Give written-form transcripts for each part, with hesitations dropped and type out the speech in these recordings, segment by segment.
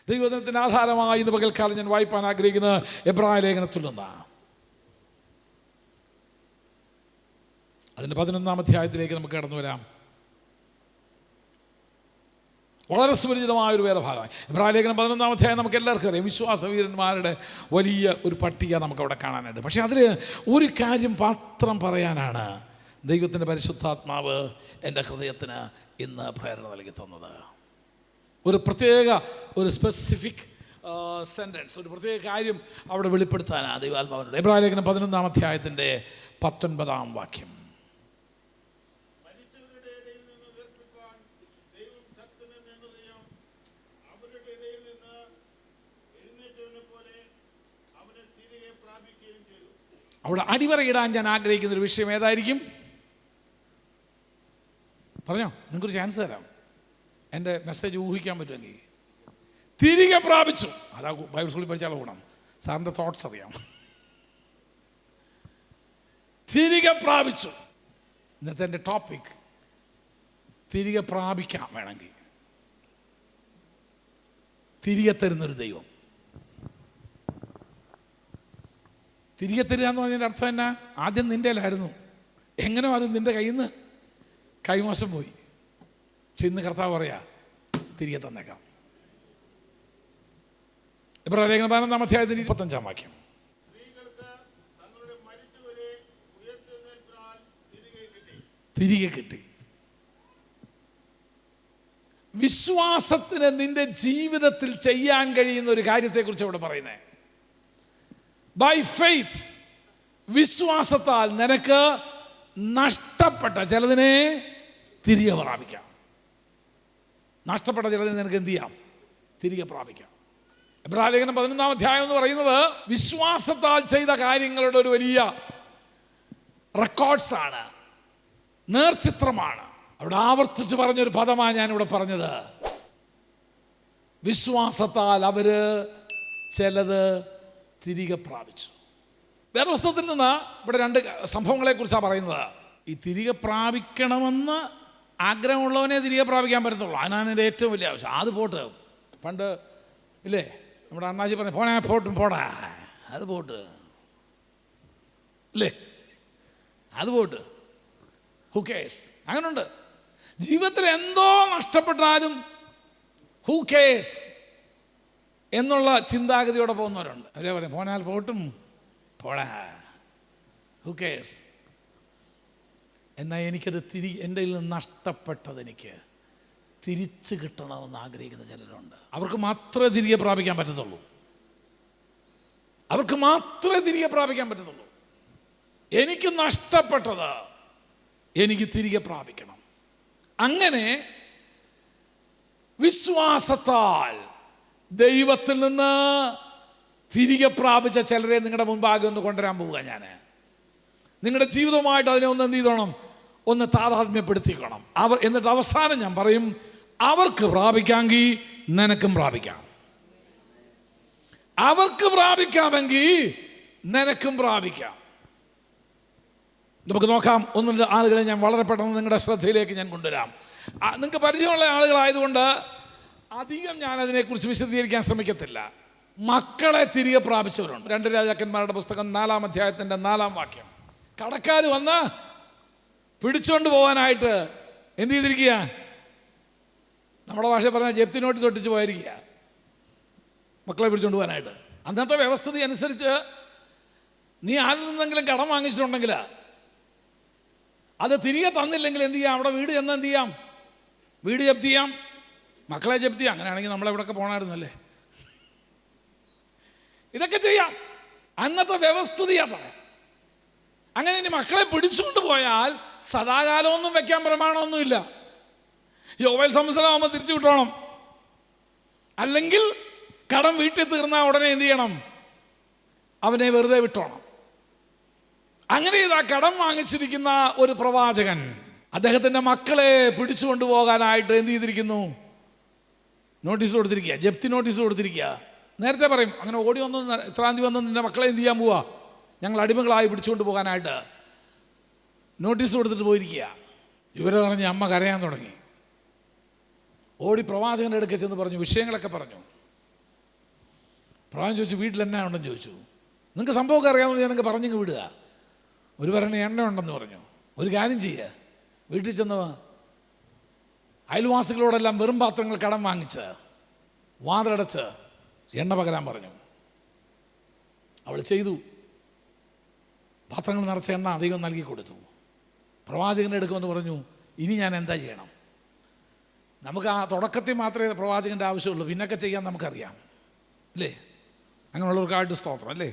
ദൈവവചനത്തിന് ആധാരമായി ഇന്ന് പകൽക്കാലം ഞാൻ വായിപ്പാൻ ആഗ്രഹിക്കുന്നത് എബ്രായ ലേഖനത്തിൽ നിന്നാണ്. അതിൻ്റെ 11-ാം അധ്യായത്തിലേക്ക് നമുക്ക് കടന്നു വരാം. വളരെ സുപരിചിതമായൊരു വേദഭാഗമാണ് എബ്രായ ലേഖനം 11-ാം അധ്യായം. നമുക്ക് എല്ലാവർക്കും അറിയാം, വിശ്വാസവീരന്മാരുടെ വലിയ ഒരു പട്ടിക നമുക്കവിടെ കാണാനായിട്ട്. പക്ഷേ അതിൽ ഒരു കാര്യം മാത്രം പറയാനാണ് ദൈവത്തിൻ്റെ പരിശുദ്ധാത്മാവ് എൻ്റെ ഹൃദയത്തിന് ഇന്ന് പ്രേരണ നൽകി തന്നത്. ഒരു പ്രത്യേക ഒരു സ്പെസിഫിക് സെൻറ്റൻസ്, ഒരു പ്രത്യേക കാര്യം അവിടെ വെളിപ്പെടുത്താനാണ് ദൈവാത്മാവിനോട്. എബ്രായ ലേഖനം 11-ാം അധ്യായത്തിൻ്റെ 19-ാം വാക്യം. അവിടെ അടിവരയിടാൻ ഞാൻ ആഗ്രഹിക്കുന്ന ഒരു വിഷയം ഏതായിരിക്കും? പറഞ്ഞോ, നിങ്ങൾക്കൊരു ചാൻസ് തരാം. എൻ്റെ മെസ്സേജ് ഊഹിക്കാൻ പറ്റുമെങ്കിൽ. തിരികെ പ്രാപിച്ചു. അതാ ബൈബിൾ സ്കൂളിൽ പഠിച്ചാൽ ഗുണം. സാറിൻ്റെ തോട്ട്സ് അറിയാം. തിരികെ പ്രാപിച്ചു. ഇന്നത്തെ എൻ്റെ ടോപ്പിക് തിരികെ പ്രാപിക്കാം. വേണമെങ്കിൽ തിരികെ തരുന്നൊരു ദൈവം. തിരികെ തരിക എന്ന് പറഞ്ഞതിൻ്റെ അർത്ഥം എന്നാ? ആദ്യം നിൻ്റെ അല്ലായിരുന്നു, എങ്ങനെയോ അത് നിൻ്റെ കയ്യിൽ നിന്ന് കൈമോശം പോയി. പക്ഷെ ഇന്ന് കർത്താവ് പറയാ തിരികെ തന്നേക്കാം. എബ്രായ ലേഖനം 11-ാം അധ്യായത്തിന് 25-ാം വാക്യം. തിരികെ കിട്ടി. വിശ്വാസത്തിന് നിന്റെ ജീവിതത്തിൽ ചെയ്യാൻ കഴിയുന്ന ഒരു കാര്യത്തെക്കുറിച്ച് ഇവിടെ പറയുന്നത്. ബൈ ഫെയ്ത്ത്, വിശ്വാസത്താൽ നിനക്ക് നഷ്ടപ്പെട്ട ചിലതിനെ തിരികെ പ്രാപിക്കാം. നഷ്ടപ്പെട്ട ചിലതിനെ നിനക്ക് എന്ത് ചെയ്യാം? തിരികെ പ്രാപിക്കാം. എബ്രായ ലേഖനം 11-ാം അധ്യായം എന്ന് പറയുന്നത് വിശ്വാസത്താൽ ചെയ്ത കാര്യങ്ങളുടെ ഒരു വലിയ റെക്കോർഡ്സാണ്, നേർചിത്രമാണ്. അവിടെ ആവർത്തിച്ച് പറഞ്ഞൊരു പദമാണ് ഞാനിവിടെ പറഞ്ഞത്. വിശ്വാസത്താൽ അവര് ചിലത് തിരികെ പ്രാപിച്ചു. വേറെ പുസ്തകത്തിൽ നിന്ന് ഇവിടെ 2 സംഭവങ്ങളെക്കുറിച്ചാണ് പറയുന്നത്. ഈ തിരികെ പ്രാപിക്കണമെന്ന് ആഗ്രഹമുള്ളവനെ തിരികെ പ്രാപിക്കാൻ പറ്റത്തുള്ളൂ. അതിനാണ് എൻ്റെ ഏറ്റവും വലിയ ആവശ്യം. അത് പോട്ട്, പണ്ട് ഇല്ലേ നമ്മുടെ അണ്ണാജി പറഞ്ഞു, പോണേ പോട്ടും പോടാ, അത് പോട്ട് ഇല്ലേ, അത് പോട്ട്, ഹു കേഴ്സ്. അങ്ങനുണ്ട്. ജീവിതത്തിൽ എന്തോ നഷ്ടപ്പെട്ടാലും ഹു കേഴ്സ് എന്നുള്ള ചിന്താഗതിയോടെ പോകുന്നവരുണ്ട്. അവരെ പറയും പോനാൽ പോട്ടും പോടാ, ഹു കേഴ്സ്. എന്നാൽ എനിക്കത് എൻ്റെ കയ്യിൽ നിന്ന് നഷ്ടപ്പെട്ടത് എനിക്ക് തിരിച്ചു കിട്ടണമെന്ന് ആഗ്രഹിക്കുന്ന ചിലരുണ്ട്. അവർക്ക് മാത്രമേ തിരികെ പ്രാപിക്കാൻ പറ്റത്തുള്ളൂ. അവർക്ക് മാത്രമേ തിരികെ പ്രാപിക്കാൻ പറ്റത്തുള്ളൂ. എനിക്ക് നഷ്ടപ്പെട്ടത് എനിക്ക് തിരികെ പ്രാപിക്കണം. അങ്ങനെ വിശ്വാസത്താൽ ദൈവത്തിൽ നിന്ന് തിരികെ പ്രാപിച്ച ചിലരെ നിങ്ങളുടെ മുൻപാകെ ഒന്ന് കൊണ്ടുവരാൻ പോവുക. ഞാൻ നിങ്ങളുടെ ജീവിതവുമായിട്ട് അതിനെ ഒന്ന് എന്ത് ചെയ്തോണം, ഒന്ന് താതാത്മ്യപ്പെടുത്തിക്കണം. എന്നിട്ട് അവസാനം ഞാൻ പറയും, അവർക്ക് പ്രാപിക്കാമെങ്കിൽ നിനക്കും പ്രാപിക്കാം. അവർക്ക് പ്രാപിക്കാമെങ്കിൽ നിനക്കും പ്രാപിക്കാം. നമുക്ക് നോക്കാം. 1-2 ആളുകളെ ഞാൻ വളരെ പെട്ടെന്ന് നിങ്ങളുടെ ശ്രദ്ധയിലേക്ക് ഞാൻ കൊണ്ടുവരാം. നിങ്ങൾക്ക് പരിചയമുള്ള ആളുകളായതുകൊണ്ട് അധികം ഞാൻ അതിനെക്കുറിച്ച് വിശദീകരിക്കാൻ ശ്രമിക്കത്തില്ല. മക്കളെ തിരികെ പ്രാപിച്ചവരുണ്ട്. 2 രാജാക്കന്മാരുടെ പുസ്തകം 4-ാം അധ്യായത്തിൻ്റെ 4-ാം വാക്യം. കടക്കാർ വന്ന് പിടിച്ചുകൊണ്ട് പോകാനായിട്ട് എന്ത് ചെയ്തിരിക്കുക? നമ്മുടെ ഭാഷ പറഞ്ഞാൽ ജപ്തി നോട്ടീസ് ഒട്ടിച്ച് പോയിരിക്കുക, മക്കളെ പിടിച്ചുകൊണ്ട് പോകാനായിട്ട്. അന്നത്തെ വ്യവസ്ഥിതി അനുസരിച്ച് നീ ആരിൽ നിന്നെങ്കിലും കടം വാങ്ങിച്ചിട്ടുണ്ടെങ്കിൽ അത് തിരികെ തന്നില്ലെങ്കിൽ എന്ത് ചെയ്യാം? അവിടെ വീട് ചെന്ന് എന്ത് ചെയ്യാം? വീട് ജപ്തി ചെയ്യാം, മക്കളെ ജപ്തി ചെയ്യാം. അങ്ങനെയാണെങ്കിൽ നമ്മളെവിടെയൊക്കെ പോകണമായിരുന്നല്ലേ. ഇതൊക്കെ ചെയ്യാം. അന്നത്തെ വ്യവസ്ഥിതി അത്ര. അങ്ങനെ ഇനി മക്കളെ പിടിച്ചുകൊണ്ട് പോയാൽ സദാകാലമൊന്നും വെക്കാൻ പ്രമാണമൊന്നുമില്ല. യോവേൽ സംവത്സരമാകുമ്പോൾ തിരിച്ചു വിട്ടോണം. അല്ലെങ്കിൽ കടം വീട്ടിൽ തീർന്നാൽ ഉടനെ എന്ത് ചെയ്യണം? അവനെ വെറുതെ വിട്ടോണം. അങ്ങനെ ഇതാ കടം വാങ്ങിച്ചിരിക്കുന്ന ഒരു പ്രവാചകൻ അദ്ദേഹത്തിൻ്റെ മക്കളെ പിടിച്ചുകൊണ്ട് പോകാനായിട്ട് എന്ത് ചെയ്തിരിക്കുന്നു? നോട്ടീസ് കൊടുത്തിരിക്കുക, ജപ്തി നോട്ടീസ് കൊടുത്തിരിക്കുക. നേരത്തെ പറയും, അങ്ങനെ ഓടി വന്നു ഇത്രാം തീയതി വന്ന് നിൻ്റെ മക്കളെ എന്ത് ചെയ്യാൻ പോവാ? ഞങ്ങൾ അടിമകളായി പിടിച്ചുകൊണ്ട് പോകാനായിട്ട് നോട്ടീസ് കൊടുത്തിട്ട് പോയിരിക്കുക. ഇവരെ പറഞ്ഞ് അമ്മ കരയാൻ തുടങ്ങി. ഓടി പ്രവാചകൻ്റെ അടുക്ക ചെന്ന് പറഞ്ഞു, വിഷയങ്ങളൊക്കെ പറഞ്ഞു. പ്രവാചകൻ ചോദിച്ചു, വീട്ടിൽ എന്നാ ഉണ്ടെന്ന് ചോദിച്ചു. നിങ്ങൾക്ക് സംഭവമൊക്കെ അറിയാമെന്ന് ഞാൻ നിങ്ങൾക്ക് പറഞ്ഞെങ്കിൽ വിടുക. ഒരു പറഞ്ഞ എണ്ണ ഉണ്ടെന്ന് പറഞ്ഞു. ഒരു കാര്യം ചെയ്യുക, വീട്ടിൽ ചെന്ന് അയൽവാസികളോടെല്ലാം വെറും പാത്രങ്ങൾ കടം വാങ്ങിച്ച് വാതിലടച്ച് എണ്ണ പകരാൻ പറഞ്ഞു. അവൾ ചെയ്തു. പാത്രങ്ങൾ നിറച്ച എണ്ണ അധികം നൽകി കൊടുത്തു. പ്രവാചകൻ്റെ എടുക്കുമെന്ന് പറഞ്ഞു, ഇനി ഞാൻ എന്താ ചെയ്യണം? നമുക്ക് ആ തുടക്കത്തിൽ മാത്രമേ പ്രവാചകൻ്റെ ആവശ്യമുള്ളൂ, പിന്നൊക്കെ ചെയ്യാൻ നമുക്കറിയാം അല്ലേ? അങ്ങനെയുള്ളവർക്കായിട്ട് സ്തോത്രം അല്ലേ?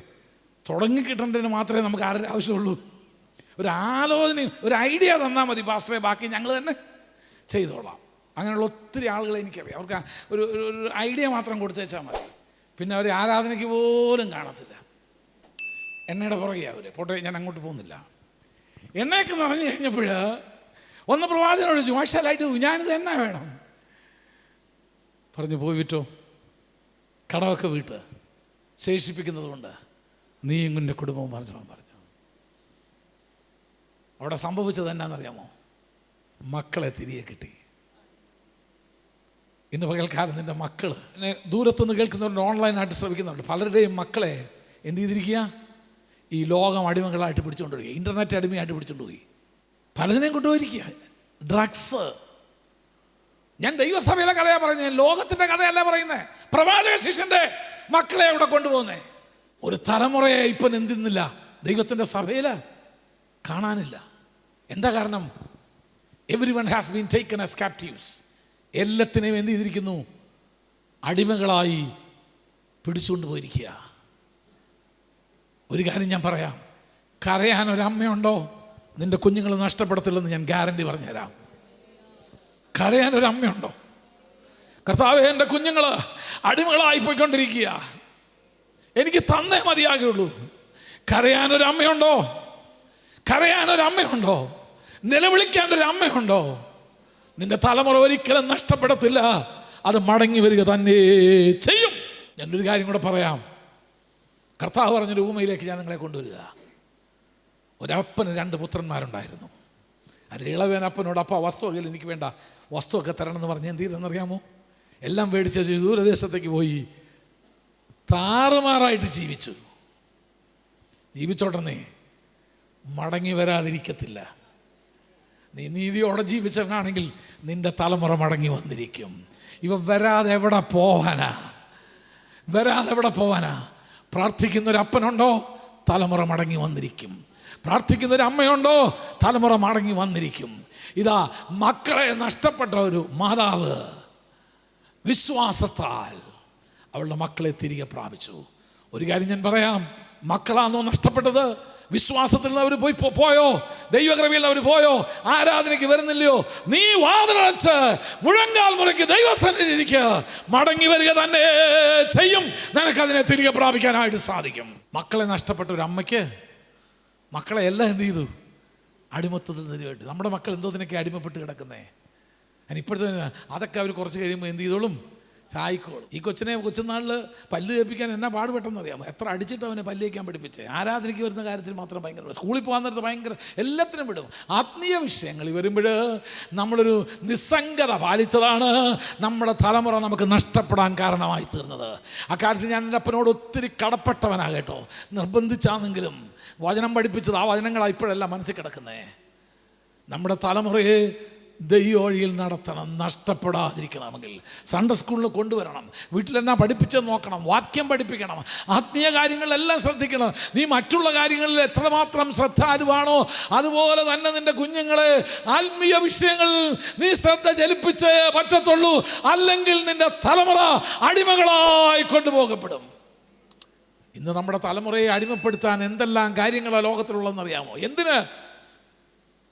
തുടങ്ങിക്കിട്ടേണ്ടതിന് മാത്രമേ നമുക്ക് ആരുടെ ആവശ്യമുള്ളൂ? ഒരു ആലോചന, ഒരു ഐഡിയ തന്നാൽ മതി പാസ്റ്ററെ, ബാക്കി ഞങ്ങൾ തന്നെ ചെയ്തോളാം. അങ്ങനെയുള്ള ഒത്തിരി ആളുകളെ എനിക്കറിയാം. അവർക്ക് ഒരു ഒരു ഐഡിയ മാത്രം കൊടുത്തേച്ചാൽ മതി, പിന്നെ അവർ ആരാധനയ്ക്ക് പോലും കാണത്തില്ല. എണ്ണയുടെ പുറകെ അവർ പോട്ടെ, ഞാൻ അങ്ങോട്ട് പോകുന്നില്ല. എണ്ണയൊക്കെ നിറഞ്ഞു കഴിഞ്ഞപ്പോൾ ഒന്ന് പ്രവാചകനോട് ചോദിച്ചു, മാഷാലായിട്ട് ഞാനിത് എന്നാ വേണം? പറഞ്ഞു, പോയി വിറ്റോ, കടമൊക്കെ വീട്ട്, ശേഷിപ്പിക്കുന്നത് കൊണ്ട് നീയും നിൻ്റെ കുടുംബവും പറഞ്ഞു. അവിടെ സംഭവിച്ചത് എന്നാണെന്നറിയാമോ? മക്കളെ തിരികെ കിട്ടി. ഇന്ന് പകൽക്കാലം നിൻ്റെ മക്കൾ എന്നെ ദൂരത്തുനിന്ന് കേൾക്കുന്നവരുണ്ട്, ഓൺലൈനായിട്ട് ശ്രമിക്കുന്നുണ്ട്. പലരുടെയും മക്കളെ എന്ത് ചെയ്തിരിക്കുക? ഈ ലോകം അടിമകളായിട്ട് പിടിച്ചുകൊണ്ടുപോയി, ഇൻ്റർനെറ്റ് അടിമയായിട്ട് പിടിച്ചുകൊണ്ടുപോയി, പലതിനെയും കൊണ്ടുപോയിരിക്കുക. ഡ്രഗ്സ്. ഞാൻ ദൈവസഭയിലെ കഥയാണ് പറയുന്നത്, ലോകത്തിൻ്റെ കഥയല്ല പറയുന്നത്. പ്രവാചക ശിഷ്യൻ്റെ മക്കളെ അവിടെ കൊണ്ടുപോകുന്നേ. ഒരു തലമുറയെ ഇപ്പം എന്തിന്നില്ല ദൈവത്തിൻ്റെ സഭയിൽ കാണാനില്ല. എന്താ കാരണം? Everyone has been taken as captives. എല്ലാത്തിനെയും എന്ത് ചെയ്തിരിക്കുന്നു? അടിമകളായി പിടിച്ചുകൊണ്ട് പോയിരിക്കുക. ഒരു കാര്യം ഞാൻ പറയാം, കരയാൻ ഒരമ്മയുണ്ടോ നിന്റെ കുഞ്ഞുങ്ങൾ നഷ്ടപ്പെടത്തില്ലെന്ന് ഞാൻ ഗ്യാരണ്ടി പറഞ്ഞുതരാം. കരയാൻ ഒരമ്മയുണ്ടോ? കർത്താവേ, എൻ്റെ കുഞ്ഞുങ്ങൾ അടിമകളായി പോയിക്കൊണ്ടിരിക്കുക, എനിക്ക് തന്നേ മതിയാകുള്ളൂ. കരയാനൊരമ്മയുണ്ടോ? കരയാനൊരമ്മയുണ്ടോ? നിലവിളിക്കാനൊരമ്മയുണ്ടോ? നിന്റെ തലമുറ ഒരിക്കലും നഷ്ടപ്പെടത്തില്ല, അത് മടങ്ങി വരിക തന്നെ ചെയ്യും. ഞാനൊരു കാര്യം കൂടെ പറയാം. കർത്താവ് പറഞ്ഞൊരു ഉപമയിലേക്ക് ഞാൻ നിങ്ങളെ കൊണ്ടുവരിക. ഒരപ്പന് 2 പുത്രന്മാരുണ്ടായിരുന്നു. അതിൽ ഇളവൻ അപ്പനോട്, അപ്പ വസ്തുവകയിൽ എനിക്ക് വേണ്ട വസ്തുവൊക്കെ തരണമെന്ന് പറഞ്ഞ് എന്ത് ചെയ്തെന്നറിയാമോ? എല്ലാം മേടിച്ച് ദൂരദേശത്തേക്ക് പോയി താറുമാറായിട്ട് ജീവിച്ചോടനെ മടങ്ങി വരാതിരിക്കത്തില്ല. നീ നീതിയോടെ ജീവിച്ചവനാണെങ്കിൽ നിന്റെ തലമുറ മടങ്ങി വന്നിരിക്കും. ഇവ വരാതെ എവിടെ പോവാനാ? പ്രാർത്ഥിക്കുന്നൊരപ്പനുണ്ടോ? തലമുറ മടങ്ങി വന്നിരിക്കും. പ്രാർത്ഥിക്കുന്നൊരമ്മയുണ്ടോ? തലമുറ മടങ്ങി വന്നിരിക്കും. ഇതാ മക്കളെ നഷ്ടപ്പെട്ട ഒരു മാതാവ് വിശ്വാസത്താൽ അവളുടെ മക്കളെ തിരികെ പ്രാപിച്ചു. ഒരു കാര്യം ഞാൻ പറയാം, മക്കളാണോ നഷ്ടപ്പെട്ടത്? വിശ്വാസത്തിൽ നിന്ന് അവർ പോയോ? ദൈവകൃപയിൽ അവർ പോയോ? ആരാധനയ്ക്ക് വരുന്നില്ലയോ? നീ വാതിലടച്ച് മുഴങ്കാൽ മുറയ്ക്ക് ദൈവസന്നിധിയിലേക്ക് മടങ്ങി വരിക തന്നെ ചെയ്യും. നിനക്കതിനെ തിരികെ പ്രാപിക്കാനായിട്ട് സാധിക്കും. മക്കളെ നഷ്ടപ്പെട്ട ഒരു അമ്മയ്ക്ക് മക്കളെ എല്ലാം എന്ത് ചെയ്തു? അടിമത്തത്തിൽ നിന്നുവേണ്ടി. നമ്മുടെ മക്കൾ എന്തോതിനൊക്കെ അടിമപ്പെട്ട് കിടക്കുന്നേ. ഇപ്പോഴത്തെ അതൊക്കെ അവർ കുറച്ച് കഴിയുമ്പോൾ എന്ത് ചെയ്തോളും? ചായക്കോളും. ഈ കൊച്ചുനാളിൽ പല്ല് കേൾപ്പിക്കാൻ എന്നാ പാടുപെട്ടെന്ന് അറിയാമോ? എത്ര അടിച്ചിട്ട് അവനെ പല്ല് കേൾക്കാൻ പഠിപ്പിച്ചേ. ആരാധനയ്ക്ക് വരുന്ന കാര്യത്തിൽ മാത്രം ഭയങ്കര, സ്കൂളിൽ പോകാൻ നേരത്ത് ഭയങ്കര, എല്ലാത്തിനും വിടും. ആത്മീയ വിഷയങ്ങളിൽ വരുമ്പോൾ നമ്മളൊരു നിസ്സംഗത പാലിച്ചതാണ് നമ്മുടെ തലമുറ നമുക്ക് നഷ്ടപ്പെടാൻ കാരണമായി തീർന്നത്. അക്കാര്യത്തിൽ ഞാൻ എൻ്റെ അപ്പനോട് ഒത്തിരി കടപ്പെട്ടവനാകട്ടോ. നിർബന്ധിച്ചാണെങ്കിലും വചനം പഠിപ്പിച്ചത് ആ വചനങ്ങളാണ് ഇപ്പോഴെല്ലാം മനസ്സിൽ കിടക്കുന്നേ. നമ്മുടെ തലമുറയെ ദൈവവഴിയിൽ നടത്തണം, നഷ്ടപ്പെടാതിരിക്കണമെങ്കിൽ. സൺഡേ സ്കൂളിൽ കൊണ്ടുവരണം, വീട്ടിലെന്നാ പഠിപ്പിച്ചെന്ന് നോക്കണം, വാക്യം പഠിപ്പിക്കണം, ആത്മീയ കാര്യങ്ങളിലെല്ലാം ശ്രദ്ധിക്കണം. നീ മറ്റുള്ള കാര്യങ്ങളിൽ എത്രമാത്രം ശ്രദ്ധാലുവാണോ അതുപോലെ തന്നെ നിൻ്റെ കുഞ്ഞുങ്ങളെ ആത്മീയ വിഷയങ്ങളിൽ നീ ശ്രദ്ധ ചലിപ്പിച്ചേ പറ്റത്തുള്ളൂ. അല്ലെങ്കിൽ നിൻ്റെ തലമുറ അടിമകളായി കൊണ്ടുപോകപ്പെടും. ഇന്ന് നമ്മുടെ തലമുറയെ അടിമപ്പെടുത്താൻ എന്തെല്ലാം കാര്യങ്ങളാണ് ലോകത്തിലുള്ളതെന്നറിയാമോ? എന്തിന്?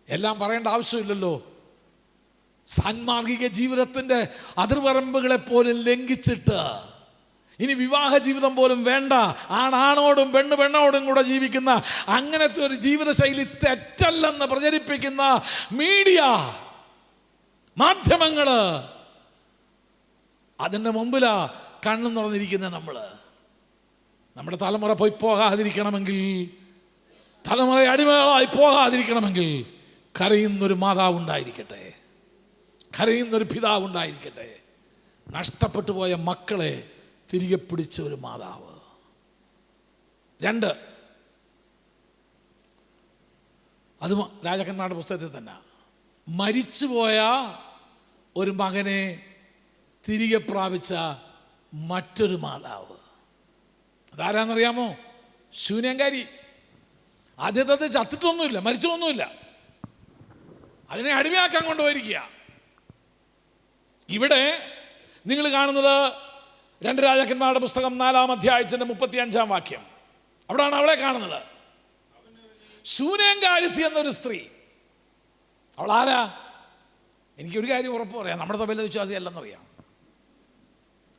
എല്ലാം പറയേണ്ട ആവശ്യമില്ലല്ലോ. സാൻമാർഗിക ജീവിതത്തിൻ്റെ അതിർവരമ്പുകളെ പോലും ലംഘിച്ചിട്ട് ഇനി വിവാഹ ജീവിതം പോലും വേണ്ട, ആണാണോടും പെണ്ണോടും കൂടെ ജീവിക്കുന്ന അങ്ങനത്തെ ഒരു ജീവിതശൈലി തെറ്റല്ലെന്ന് പ്രചരിപ്പിക്കുന്ന മീഡിയ മാധ്യമങ്ങൾ, അതിൻ്റെ മുമ്പിലാ കണ്ണും തുറന്നിരിക്കുന്ന നമ്മുടെ തലമുറ പോകാതിരിക്കണമെങ്കിൽ, തലമുറ അടിമകളായി പോകാതിരിക്കണമെങ്കിൽ കരയുന്നൊരു മാതാവുണ്ടായിരിക്കട്ടെ, കരയുന്നൊരു പിതാവുണ്ടായിരിക്കട്ടെ, നഷ്ടപ്പെട്ടു പോയ മക്കളെ തിരികെ പിടിച്ച ഒരു മാതാവ്. 2 അതും രാജാക്കന്മാരുടെ പുസ്തകത്തിൽ തന്നെ. മരിച്ചുപോയ ഒരു മകനെ തിരികെ പ്രാപിച്ച മറ്റൊരു മാതാവ്. അതാരാന്നറിയാമോ? ശൂന്യങ്കാരി. ആദ്യത്തെ ചത്തിട്ടൊന്നുമില്ല, മരിച്ചൊന്നുമില്ല, അതിനെ അടിമയാക്കാൻ കൊണ്ടുപോയിരിക്കുക. ഇവിടെ നിങ്ങൾ കാണുന്നത് 2 രാജാക്കന്മാരുടെ പുസ്തകം 4-ാം അധ്യായത്തിന്റെ 35-ാം വാക്യം. അവിടാണ് അവളെ കാണുന്നത്. ശൂന്യങ്കാരിത്തി എന്നൊരു സ്ത്രീ. അവൾ ആരാ? എനിക്കൊരു കാര്യം ഉറപ്പ് പറയാം, നമ്മുടെ സഭയിലെ വിശ്വാസിയല്ലെന്നറിയാം.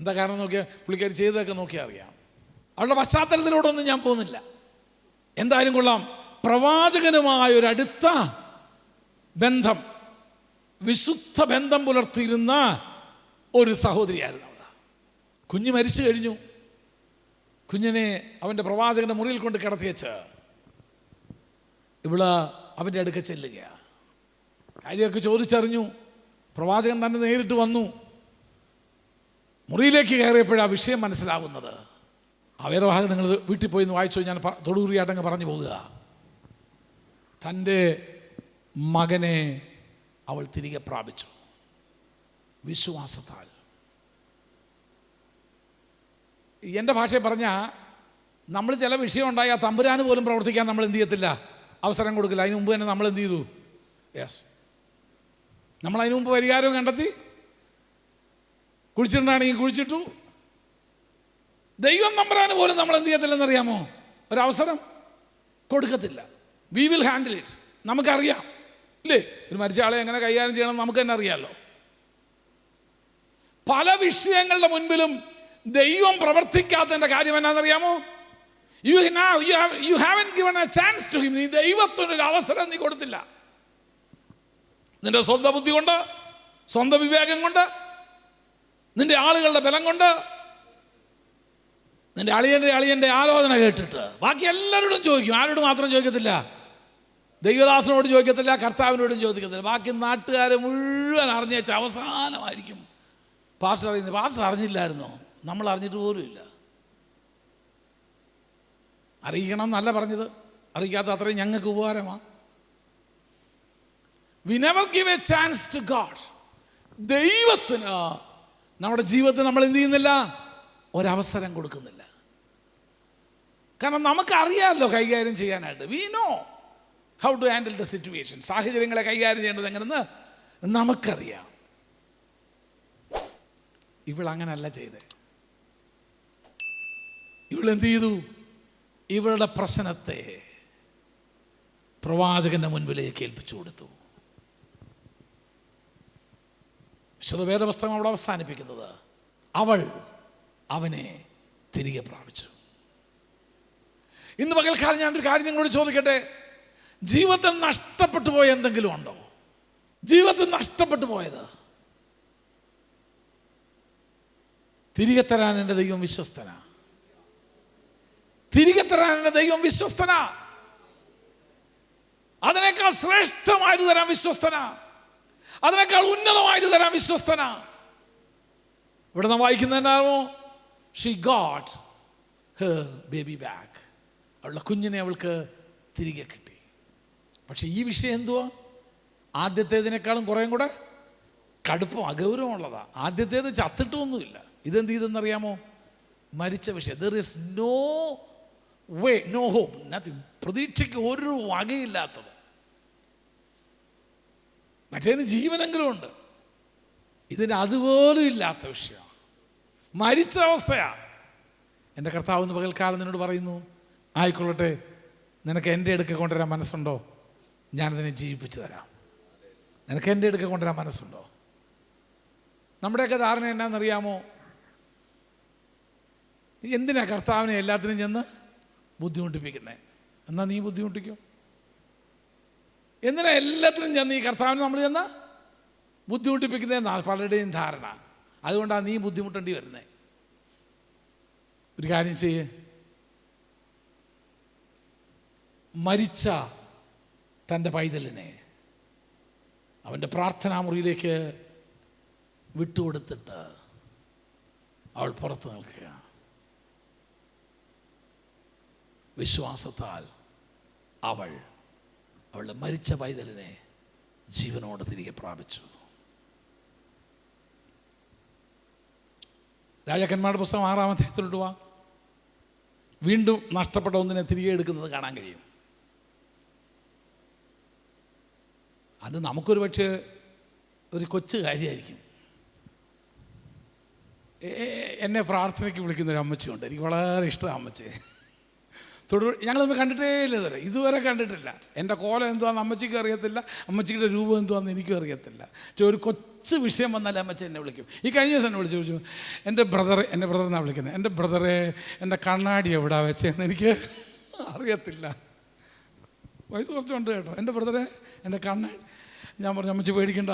എന്താ കാരണം നോക്കിയാൽ, പുള്ളിക്കാരി ചെയ്തതൊക്കെ നോക്കിയാൽ അറിയാം. അവളുടെ പശ്ചാത്തലത്തിലോട്ടൊന്നും ഞാൻ പോകുന്നില്ല. എന്തായാലും കൊള്ളാം, പ്രവാചകനുമായൊരടുത്ത ബന്ധം, വിശുദ്ധ ബന്ധം പുലർത്തിയിരുന്ന ഒരു സഹോദരിയായിരുന്നു അവൾ. കുഞ്ഞ് മരിച്ചു കഴിഞ്ഞു. കുഞ്ഞിനെ അവൻ്റെ പ്രവാചകൻ്റെ മുറിയിൽ കൊണ്ട് കിടത്തിയച്ച് ഇവള് അവൻ്റെ അടുക്ക ചെല്ലുകയാണ്. കാര്യമൊക്കെ ചോദിച്ചറിഞ്ഞു. പ്രവാചകൻ തന്നെ നേരിട്ട് വന്നു. മുറിയിലേക്ക് കയറിയപ്പോഴാണ് വിഷയം മനസ്സിലാവുന്നത്. ആ വേദഭാഗം നിങ്ങൾ വീട്ടിൽ പോയി ഒന്ന് വായിച്ചോ. ഞാൻ തൊടുകുറിയായിട്ടങ്ങ് പറഞ്ഞു പോകുക. തൻ്റെ മകനെ അവൾ തിരികെ പ്രാപിച്ചു വിശ്വാസത്താൽ. എൻ്റെ ഭാഷയിൽ പറഞ്ഞാൽ, നമ്മൾ ചില വിഷയം ഉണ്ടായി ആ തമ്പുരാന് പോലും പ്രവർത്തിക്കാൻ നമ്മൾ എന്ത് ചെയ്യത്തില്ല, അവസരം കൊടുക്കില്ല. അതിന് മുമ്പ് തന്നെ നമ്മൾ എന്ത് ചെയ്തു? യെസ്, നമ്മൾ അതിന് മുമ്പ് പരിഹാരവും കണ്ടെത്തി. കുഴിച്ചിട്ടുണ്ടാണെങ്കിൽ കുഴിച്ചിട്ടു. ദൈവം തമ്പുരാന് പോലും നമ്മൾ എന്ത് ചെയ്യത്തില്ലെന്നറിയാമോ? ഒരവസരം കൊടുക്കത്തില്ല. We will handle it. നമുക്കറിയാം ഇല്ലേ, ഒരു മരിച്ച ആളെ എങ്ങനെ കൈകാര്യം ചെയ്യണം നമുക്ക് തന്നെ അറിയാമല്ലോ. പല വിഷയങ്ങളുടെ മുൻപിലും ദൈവം പ്രവർത്തിക്കാത്തതിൻ്റെ കാര്യം എന്നാണെന്നറിയാമോ? You haven't given a chance to him. നീ ദൈവത്തിനൊരു അവസരം നീ കൊടുത്തില്ല. നിന്റെ സ്വന്തം ബുദ്ധി കൊണ്ട്, സ്വന്തം വിവേകം കൊണ്ട്, നിന്റെ ആളുകളുടെ ബലം കൊണ്ട്, നിന്റെ അളിയൻ്റെ ആലോചന കേട്ടിട്ട് ബാക്കി എല്ലാവരോടും ചോദിക്കും. ആരോട് മാത്രം ചോദിക്കത്തില്ല? ദൈവദാസനോട് ചോദിക്കത്തില്ല, കർത്താവിനോടും ചോദിക്കത്തില്ല. ബാക്കി നാട്ടുകാരെ മുഴുവൻ അറിഞ്ഞേച്ച അവസാനമായിരിക്കും പാസ്റ്റർ അറിയുന്നത്. പാസ്റ്റർ അറിഞ്ഞില്ലായിരുന്നോ? നമ്മൾ അറിഞ്ഞിട്ട് പോലും ഇല്ല. അറിയിക്കണം എന്നല്ല പറഞ്ഞത്, അറിയിക്കാത്ത അത്രയും ഞങ്ങൾക്ക് ഉപകാരമാണ്. We never give a chance to God. ദൈവത്തിന് നമ്മുടെ ജീവിതത്തിൽ നമ്മൾ എന്ത് ചെയ്യുന്നില്ല? ഒരവസരം കൊടുക്കുന്നില്ല. കാരണം നമുക്കറിയാമല്ലോ കൈകാര്യം ചെയ്യാനായിട്ട്. We know how to handle the situation. സാഹചര്യങ്ങളെ കൈകാര്യം ചെയ്യേണ്ടത് എങ്ങനെയെന്ന് നമുക്കറിയാം. ഇവളങ്ങനല്ല ചെയ്തേ. ഇവളെന്ത് ചെയ്തു? ഇവളുടെ പ്രശ്നത്തെ പ്രവാചകന്റെ മുൻപിലേക്ക് ഏൽപ്പിച്ചു കൊടുത്തു. വിശുദ്ധ വേദപുസ്തകം അവിടെ അവസാനിപ്പിക്കുന്നത്, അവൾ അവനെ തിരികെ പ്രാപിച്ചു. ഇന്ന് പകൽക്കാലം ഞാനൊരു കാര്യം നിങ്ങളോട് ചോദിക്കട്ടെ. ജീവിതത്തിൽ നഷ്ടപ്പെട്ടു പോയ എന്തെങ്കിലും ഉണ്ടോ? ജീവിതത്തിൽ നഷ്ടപ്പെട്ടു പോയത് തിരികെ തരാൻ എൻ്റെ ദൈവം വിശ്വസ്തനാ. തിരികെ തരാൻ എൻ്റെ ദൈവം വിശ്വസ്തനാ. അതിനേക്കാൾ ശ്രേഷ്ഠമായിട്ട് തരാൻ വിശ്വസ്തനാ. അതിനേക്കാൾ ഉന്നതമായിട്ട് തരാൻ വിശ്വസ്തനാ. ഇവിടെ നാം വായിക്കുന്നതിനാണോ? She got her baby back. അവളുടെ കുഞ്ഞിനെ അവൾക്ക് തിരികെ കിട്ടി. പക്ഷെ ഈ വിഷയം എന്തുവാ? ആദ്യത്തേതിനേക്കാളും കുറേയും കൂടെ കടുപ്പം, അഗൗരവമുള്ളതാ. ആദ്യത്തേത് ചത്തിട്ടൊന്നുമില്ല. ഇതെന്ത് ചെയ്തെന്നറിയാമോ? മരിച്ച വിഷയം. There is no way, no hope, nothing. പ്രതീക്ഷയ്ക്ക് ഒരു വകയില്ലാത്തത്. മറ്റേതിന് ജീവനെങ്കിലും ഉണ്ട്, ഇതിന് അതുപോലും ഇല്ലാത്ത വിഷയമാണ്. മരിച്ച അവസ്ഥയാ. എൻ്റെ കർത്താവ് എന്ന് പകൽക്കാലം നിന്നോട് പറയുന്നു, ആയിക്കൊള്ളട്ടെ, നിനക്ക് എൻ്റെ അടുക്ക കൊണ്ടുവരാൻ മനസ്സുണ്ടോ? ഞാനതിനെ ജീവിപ്പിച്ചു തരാം. നിനക്ക് എൻ്റെ അടുക്ക കൊണ്ടുവരാൻ മനസ്സുണ്ടോ? നമ്മുടെയൊക്കെ ധാരണ എന്നാണെന്നറിയാമോ? എന്തിനാ കർത്താവിനെ എല്ലാത്തിനും ചെന്ന് ബുദ്ധിമുട്ടിപ്പിക്കുന്നത്? എന്നാൽ നീ ബുദ്ധിമുട്ടിക്കും. എന്തിനാ എല്ലാത്തിനും ചെന്ന് ഈ കർത്താവിനെ നമ്മൾ ചെന്ന് ബുദ്ധിമുട്ടിപ്പിക്കുന്നതെന്നാണ് പലരുടെയും ധാരണ. അതുകൊണ്ടാണ് നീ ബുദ്ധിമുട്ടേണ്ടി വരുന്നത്. ഒരു കാര്യം ചെയ്യേ, മരിച്ച തൻ്റെ പൈതലിനെ അവൻ്റെ പ്രാർത്ഥനാ മുറിയിലേക്ക് വിട്ടുകൊടുത്തിട്ട് അവൾ പുറത്ത് നിൽക്കുക. വിശ്വാസത്താൽ അവളുടെ മരിച്ച പൈതലിനെ ജീവനോടെ തിരികെ പ്രാപിച്ചു. രാജാക്കന്മാരുടെ പുസ്തകം 6-ാം അധ്യായത്തിലോട്ട് വാ. വീണ്ടും നഷ്ടപ്പെട്ട ഒന്നിനെ തിരികെ എടുക്കുന്നത് കാണാൻ കഴിയും. അത് നമുക്കൊരു പക്ഷേ ഒരു കൊച്ചു കാര്യമായിരിക്കും. എന്നെ പ്രാർത്ഥനയ്ക്ക് വിളിക്കുന്നൊരു അമ്മച്ചിയുണ്ട്. എനിക്ക് വളരെ ഇഷ്ടമാണ് അമ്മച്ചിയെ. ഞങ്ങളൊന്നും കണ്ടിട്ടേ ഇല്ല, ഇതുവരെ കണ്ടിട്ടില്ല. എൻ്റെ കോലം എന്തുവാന്ന് അമ്മച്ചിക്ക് അറിയത്തില്ല, അമ്മച്ചിയുടെ രൂപം എന്തുവാന്ന് എനിക്കും അറിയത്തില്ല. പക്ഷെ ഒരു കൊച്ചു വിഷയം വന്നാലേ അമ്മച്ചി എന്നെ വിളിക്കും. ഈ കഴിഞ്ഞ ദിവസം എന്നെ വിളിച്ചു ചോദിച്ചു, എൻ്റെ ബ്രദർ എന്നാണ് വിളിക്കുന്നത്, എൻ്റെ ബ്രദറെ എൻ്റെ കണ്ണാടി എവിടാ വെച്ചതെന്ന് എനിക്ക് അറിയത്തില്ല. വയസ്സ് കുറച്ചുണ്ട് കേട്ടോ. എൻ്റെ ബ്രദറെ എൻ്റെ കണ്ണാടി. ഞാൻ പറഞ്ഞു, അമ്മച്ചി പേടിക്കണ്ട,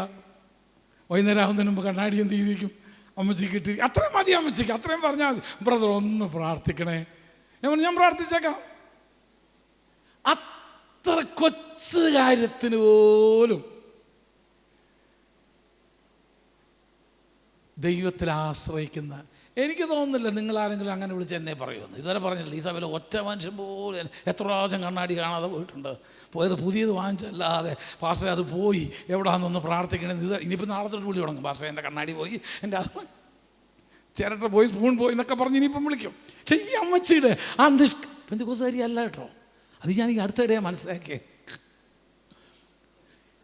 വൈകുന്നേരം ആവുന്നതിന് മുമ്പ് കണ്ണാടി എന്ത് ചെയ്തിരിക്കും, അമ്മച്ചി കിട്ടി. അത്രയും മതി അമ്മച്ചിക്ക്, അത്രയും പറഞ്ഞാൽ മതി. ബ്രദർ ഒന്ന് പ്രാർത്ഥിക്കണേ. ഞാൻ പ്രാർത്ഥിച്ചേക്കാം. അത്ര കൊച്ചു കാര്യത്തിന് പോലും ദൈവത്തിൽ ആശ്രയിക്കുന്ന, എനിക്ക് തോന്നുന്നില്ല നിങ്ങളാരെങ്കിലും അങ്ങനെ വിളിച്ച് എന്നെ പറയുമെന്ന്. ഇതുവരെ പറഞ്ഞില്ല. ഈ സഭയിൽ ഒറ്റ മനുഷ്യൻ പോലും എത്ര പ്രാവശ്യം കണ്ണാടി കാണാതെ പോയിട്ടുണ്ട്. പോയത് പുതിയത് വാങ്ങിച്ചല്ലാതെ പാസ്റ്റർ അത് പോയി എവിടാന്നൊന്ന് പ്രാർത്ഥിക്കണമെന്ന്. ഇനിയിപ്പോൾ നാളെ തൊട്ട് വിളി തുടങ്ങും, പാസ്റ്റർ എൻ്റെ കണ്ണാടി പോയി, എൻ്റെ അത് ചിരട്ട പോയി, സ്പൂൺ പോയി എന്നൊക്കെ പറഞ്ഞ് ഇനിയിപ്പം വിളിക്കും. പക്ഷെ ഈ അമ്മച്ചിയുടെ ആ പെന്തക്കോസ്തുകാരി അല്ല കേട്ടോ. അത് ഞാൻ ഈ അടുത്തിടെയാണ് മനസ്സിലാക്കിയേ.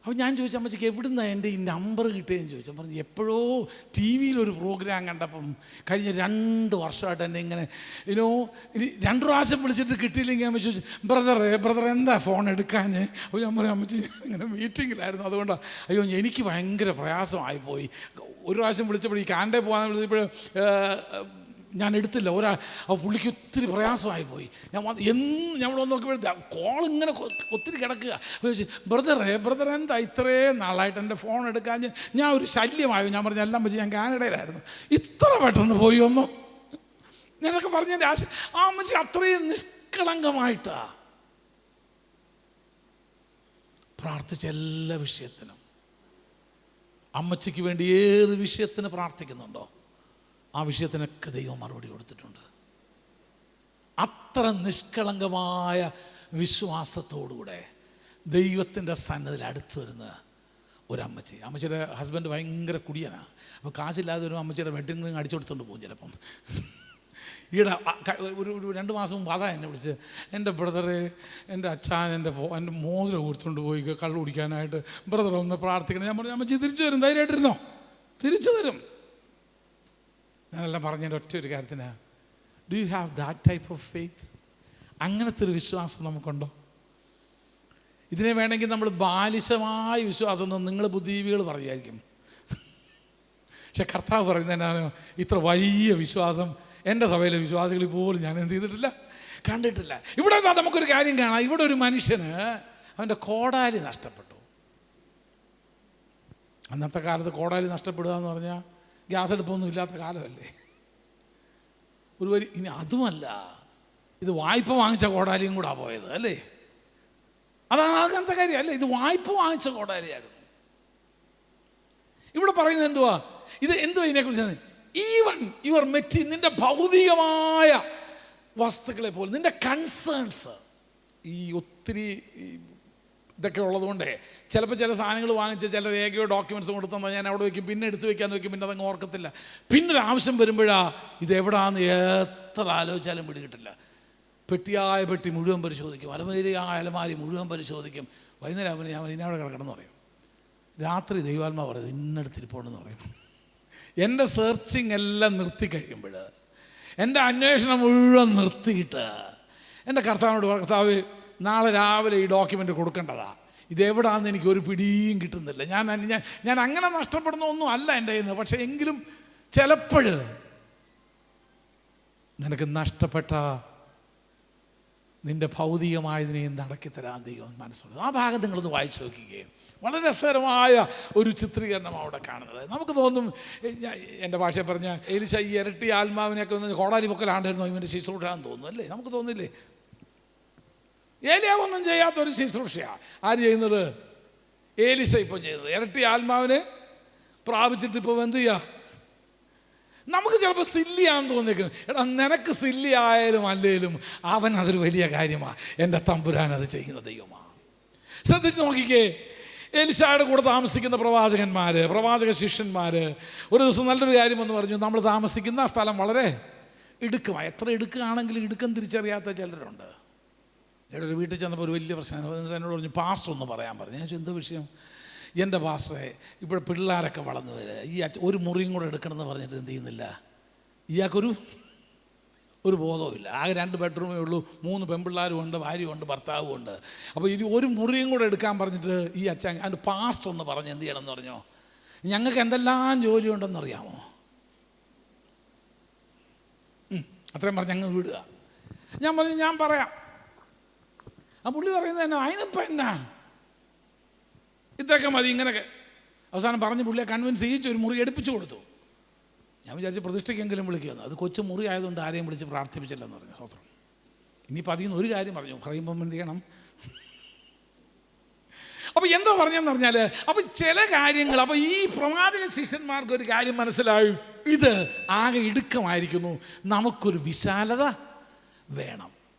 അപ്പോൾ ഞാൻ ചോദിച്ചു, അമ്മച്ചിക്ക് എവിടുന്നാണ് എൻ്റെ ഈ നമ്പർ കിട്ടുകയെന്ന് ചോദിച്ചു. പറഞ്ഞു, എപ്പോഴോ ടി വിയിലൊരു പ്രോഗ്രാം കണ്ടപ്പം കഴിഞ്ഞ 2 വർഷമായിട്ട് എന്നെ ഇങ്ങനെ ഇനി 2 പ്രാവശ്യം വിളിച്ചിട്ട് കിട്ടിയില്ലെങ്കിൽ അമ്മ ചോദിച്ചു, ബ്രദർ എന്താ ഫോൺ എടുക്കാഞ്ഞ്? അപ്പോൾ ഞാൻ പറഞ്ഞു, അമ്മച്ചി ഇങ്ങനെ മീറ്റിങ്ങിലായിരുന്നു, അതുകൊണ്ടാണ്. അയ്യോ എനിക്ക് ഭയങ്കര പ്രയാസമായിപ്പോയി. ഒരു പ്രാവശ്യം വിളിച്ചപ്പോൾ ഈ കാൻഡേ പോകാൻ വിളിച്ചപ്പോൾ ഞാൻ എടുത്തില്ല. പുള്ളിക്ക് ഒത്തിരി പ്രയാസമായി പോയി. ഞാൻ ഇവിടെ നോക്കിയപ്പോഴത്തെ കോൾ ഇങ്ങനെ ഒത്തിരി കിടക്കുക. ബ്രദർ എന്താ ഇത്രയും നാളായിട്ട് എൻ്റെ ഫോൺ എടുക്കാൻ ഞാൻ ഒരു ശല്യമായോ? ഞാൻ പറഞ്ഞു, എല്ലാം വെച്ച് ഞാൻ കാനഡയിലായിരുന്നു, ഇത്ര പെട്ടെന്ന് പോയി ഒന്നും ഞാനൊക്കെ പറഞ്ഞതിൻ്റെ ആശ. ആ അമ്മച്ചി അത്രയും നിഷ്കളങ്കമായിട്ടാ പ്രാർത്ഥിച്ച എല്ലാ വിഷയത്തിനും. അമ്മച്ചിക്ക് വേണ്ടി ഏത് വിഷയത്തിന് പ്രാർത്ഥിക്കുന്നുണ്ടോ ആ വിഷയത്തിനൊക്കെ ദൈവം മറുപടി കൊടുത്തിട്ടുണ്ട്. അത്ര നിഷ്കളങ്കമായ വിശ്വാസത്തോടുകൂടെ ദൈവത്തിൻ്റെ സന്നദ്ധയിൽ അടുത്ത് വരുന്ന ഒരമ്മച്ചി. അമ്മച്ചിയുടെ ഹസ്ബൻഡ് ഭയങ്കര കുടിയനാണ്. അപ്പോൾ കാശില്ലാതെ ഒരു അമ്മച്ചിയുടെ വെഡിങ് റിങ് അടിച്ചു കൊടുത്തുകൊണ്ട് പോകും ചിലപ്പം. ഈടെ ഒരു 2 മാസം മുമ്പ് അതാ എന്നെ വിളിച്ച്, എൻ്റെ ബ്രദറെ എൻ്റെ അച്ഛൻ എൻ്റെ മോതിരം കൊടുത്തുകൊണ്ട് പോയി കള്ളു കുടിക്കാനായിട്ട്, ബ്രദർ ഒന്ന് പ്രാർത്ഥിക്കണം. ഞാൻ പറഞ്ഞു, അമ്മച്ചി തിരിച്ചു തരും, ധൈര്യമായിട്ടിരുന്നോ, തിരിച്ചു തരും. ഞാനെല്ലാം പറഞ്ഞതിൻ്റെ ഒറ്റ ഒരു കാര്യത്തിനാണ്, do you have that type of faith? അങ്ങനത്തെ ഒരു വിശ്വാസം നമുക്കുണ്ടോ? ഇതിനെ വേണമെങ്കിൽ നമ്മൾ ബാലിശമായ വിശ്വാസം എന്ന് നിങ്ങൾ ബുദ്ധിജീവികൾ പറയുമായിരിക്കും. പക്ഷെ കർത്താവ് പറയുന്നതിനാണ് ഇത്ര വലിയ വിശ്വാസം എൻ്റെ സഭയിലെ വിശ്വാസികളിൽ പോലും ഞാൻ എന്ത് ചെയ്തിട്ടില്ല, കണ്ടിട്ടില്ല. ഇവിടെ നമുക്കൊരു കാര്യം കാണാം. ഇവിടെ ഒരു മനുഷ്യന് അവൻ്റെ കോടാലി നഷ്ടപ്പെട്ടു. അന്നത്തെ കാലത്ത് കോടാലി നഷ്ടപ്പെടുക എന്ന് പറഞ്ഞാൽ ഗ്യാസ് അടുപ്പൊന്നും ഇല്ലാത്ത കാലമല്ലേ. ഇനി അതുമല്ല, ഇത് വായ്പ വാങ്ങിച്ച കോടാലിയും കൂടാ പോയത് അല്ലേ. അതാണ് അങ്ങനത്തെ കാര്യം അല്ലേ. ഇത് വായ്പ വാങ്ങിച്ച കോടാലിയായിരുന്നു. ഇവിടെ പറയുന്നത് എന്തുവാ, ഇത് എന്തുവാ ഇതിനെക്കുറിച്ചാണ്? ഈവൻ യുവർ നിൻ്റെ ഭൗതികമായ വസ്തുക്കളെ പോലെ നിൻ്റെ കൺസേൺസ്, ഈ ഒത്തിരി ഇതൊക്കെ ഉള്ളതുകൊണ്ട് ചിലപ്പോൾ ചില സാധനങ്ങൾ വാങ്ങിച്ച് ചില രേഖയോ ഡോക്യുമെൻറ്റ്സും കൊടുത്തെന്നാൽ ഞാൻ അവിടെ വയ്ക്കും, പിന്നെ എടുത്ത് വയ്ക്കാൻ നോക്കും, പിന്നെ അതങ്ങ് ഓർക്കത്തില്ല. പിന്നൊരാവശ്യം വരുമ്പോഴാണ് ഇതെവിടാന്ന് എത്ര ആലോചിച്ചാലും പിടികിട്ടില്ല. പെട്ടിയായ പെട്ടി മുഴുവൻ പരിശോധിക്കും, അലമാരി മുഴുവൻ പരിശോധിക്കും. വൈകുന്നേരം അവന് ഞാൻ ഇന്നവിടെ കിടക്കണമെന്ന് പറയും. രാത്രി ദൈവാത്മാ പറയും ഇന്നടുത്തിരിപ്പോണെന്ന് പറയും. എൻ്റെ സെർച്ചിങ് എല്ലാം നിർത്തി കഴിയുമ്പോൾ, എൻ്റെ അന്വേഷണം മുഴുവൻ നിർത്തിയിട്ട് എൻ്റെ കർത്താവിനോട്, കർത്താവ് നാളെ രാവിലെ ഈ ഡോക്യുമെൻ്റ് കൊടുക്കേണ്ടതാ, ഇതെവിടാന്ന് എനിക്ക് ഒരു പിടിയും കിട്ടുന്നില്ല. ഞാൻ അങ്ങനെ നഷ്ടപ്പെടുന്ന ഒന്നും അല്ല എൻ്റെ കയ്യിൽ നിന്ന്. പക്ഷേ എങ്കിലും ചിലപ്പോൾ നിനക്ക് നഷ്ടപ്പെട്ട നിൻ്റെ ഭൗതികമായതിനെയും നടക്കിത്തരാൻ ദൈവം മനസ്സുണ്ട്. ആ ഭാഗം നിങ്ങളൊന്ന് വായിച്ചു നോക്കുകയും വളരെ രസകരമായ ഒരു ചിത്രീകരണം അവിടെ കാണുന്നത്. നമുക്ക് തോന്നും, എൻ്റെ ഭാഷയെ പറഞ്ഞ എലിശ ഈ ഇരട്ടി ആത്മാവിനെയൊക്കെ ഒന്ന് കോടാലി പൊക്കലാണ്ടായിരുന്നു ഇവൻ്റെ ശുശ്രൂഷയാണെന്ന് തോന്നുന്നു അല്ലേ. നമുക്ക് തോന്നില്ലേ? ഏലിയാവൊന്നും ചെയ്യാത്തൊരു ശുശ്രൂഷയാണ് ആര് ചെയ്യുന്നത്? ഏലിശ ഇപ്പോൾ ചെയ്യുന്നത്. ഇരട്ടി ആത്മാവിനെ പ്രാപിച്ചിട്ട് ഇപ്പോൾ എന്ത് ചെയ്യുക? നമുക്ക് ചിലപ്പോൾ സില്ലിയാണെന്ന് തോന്നിയേക്കും. എടാ, നിനക്ക് സില്ലി ആയാലും അല്ലേലും അവൻ അതൊരു വലിയ കാര്യമാണ്. എൻ്റെ തമ്പുരാൻ അത് ചെയ്യുന്ന ദൈവമാണ്. ശ്രദ്ധിച്ച് നോക്കിക്കേ, എലിശായുടെ കൂടെ താമസിക്കുന്ന പ്രവാചകന്മാർ, പ്രവാചക ശിഷ്യന്മാർ ഒരു ദിവസം നല്ലൊരു കാര്യം എന്ന് പറഞ്ഞു. നമ്മൾ താമസിക്കുന്ന ആ സ്ഥലം വളരെ ഇടുക്കമാണ്. എത്ര ഇടുക്കുകയാണെങ്കിലും ഇടുക്കം തിരിച്ചറിയാത്ത ചിലരുണ്ട്. ഇവിടെ ഒരു വീട്ടിൽ ചെന്നപ്പോൾ ഒരു വലിയ പ്രശ്നം. എന്നോട് പറഞ്ഞു, പാസ്റ്റർ ഒന്ന് പറയാൻ പറഞ്ഞു. ഞാൻ എന്തോ വിഷയം? എൻ്റെ പാസ്റ്ററെ, ഇവിടെ പിള്ളേരൊക്കെ വളർന്നു വരിക, ഈ ഒരു മുറിയും കൂടെ എടുക്കണമെന്ന് പറഞ്ഞിട്ട് എന്ത് ചെയ്യുന്നില്ല, ഇയാൾക്കൊരു ബോധവുമില്ല. ആകെ 2 ബെഡ്റൂമേ ഉള്ളൂ, 3 പെൺപിള്ളേരും ഉണ്ട്, ഭാര്യയുണ്ട്, ഭർത്താവും ഉണ്ട്. അപ്പോൾ ഒരു മുറിയും കൂടെ എടുക്കാൻ പറഞ്ഞിട്ട് ഈ അച്ഛൻ അതിൻ്റെ പാസ്റ്റർ ഒന്ന് പറഞ്ഞ് എന്ത് ചെയ്യണമെന്ന് പറഞ്ഞോ, ഞങ്ങൾക്ക് എന്തെല്ലാം ജോലിയുണ്ടെന്നറിയാമോ? അത്രയും പറഞ്ഞ് ഞങ്ങൾ വിടുക. ഞാൻ പറഞ്ഞു, ഞാൻ പറയാം. ആ പുള്ളി പറയുന്നത് എന്നാ, അതിനിപ്പോൾ എന്നാ ഇതൊക്കെ മതി ഇങ്ങനെയൊക്കെ. അവസാനം പറഞ്ഞ് പുള്ളിയെ കൺവിൻസ് ചെയ്യിച്ച് ഒരു മുറി എടുപ്പിച്ചു കൊടുത്തു. ഞാൻ വിചാരിച്ച് പ്രതിഷ്ഠയ്ക്കെങ്കിലും വിളിക്കുമെന്ന്. അത് കൊച്ചു മുറി ആയതുകൊണ്ട് ആരെയും വിളിച്ച് പ്രാർത്ഥിപ്പിച്ചില്ലെന്ന് പറഞ്ഞു. സ്വത്രം. ഇനിയിപ്പോൾ അതിൽ നിന്ന് ഒരു കാര്യം പറഞ്ഞു, പറയുമ്പം എന്ത് ചെയ്യണം? അപ്പോൾ എന്തോ പറഞ്ഞെന്ന് പറഞ്ഞാൽ, അപ്പോൾ ചില കാര്യങ്ങൾ, അപ്പോൾ ഈ പ്രവാചക ശിഷ്യന്മാർക്ക് ഒരു കാര്യം മനസ്സിലായി, ഇത് ആകെ ഇടുക്കമായിരിക്കുന്നു, നമുക്കൊരു വിശാലത വേണം,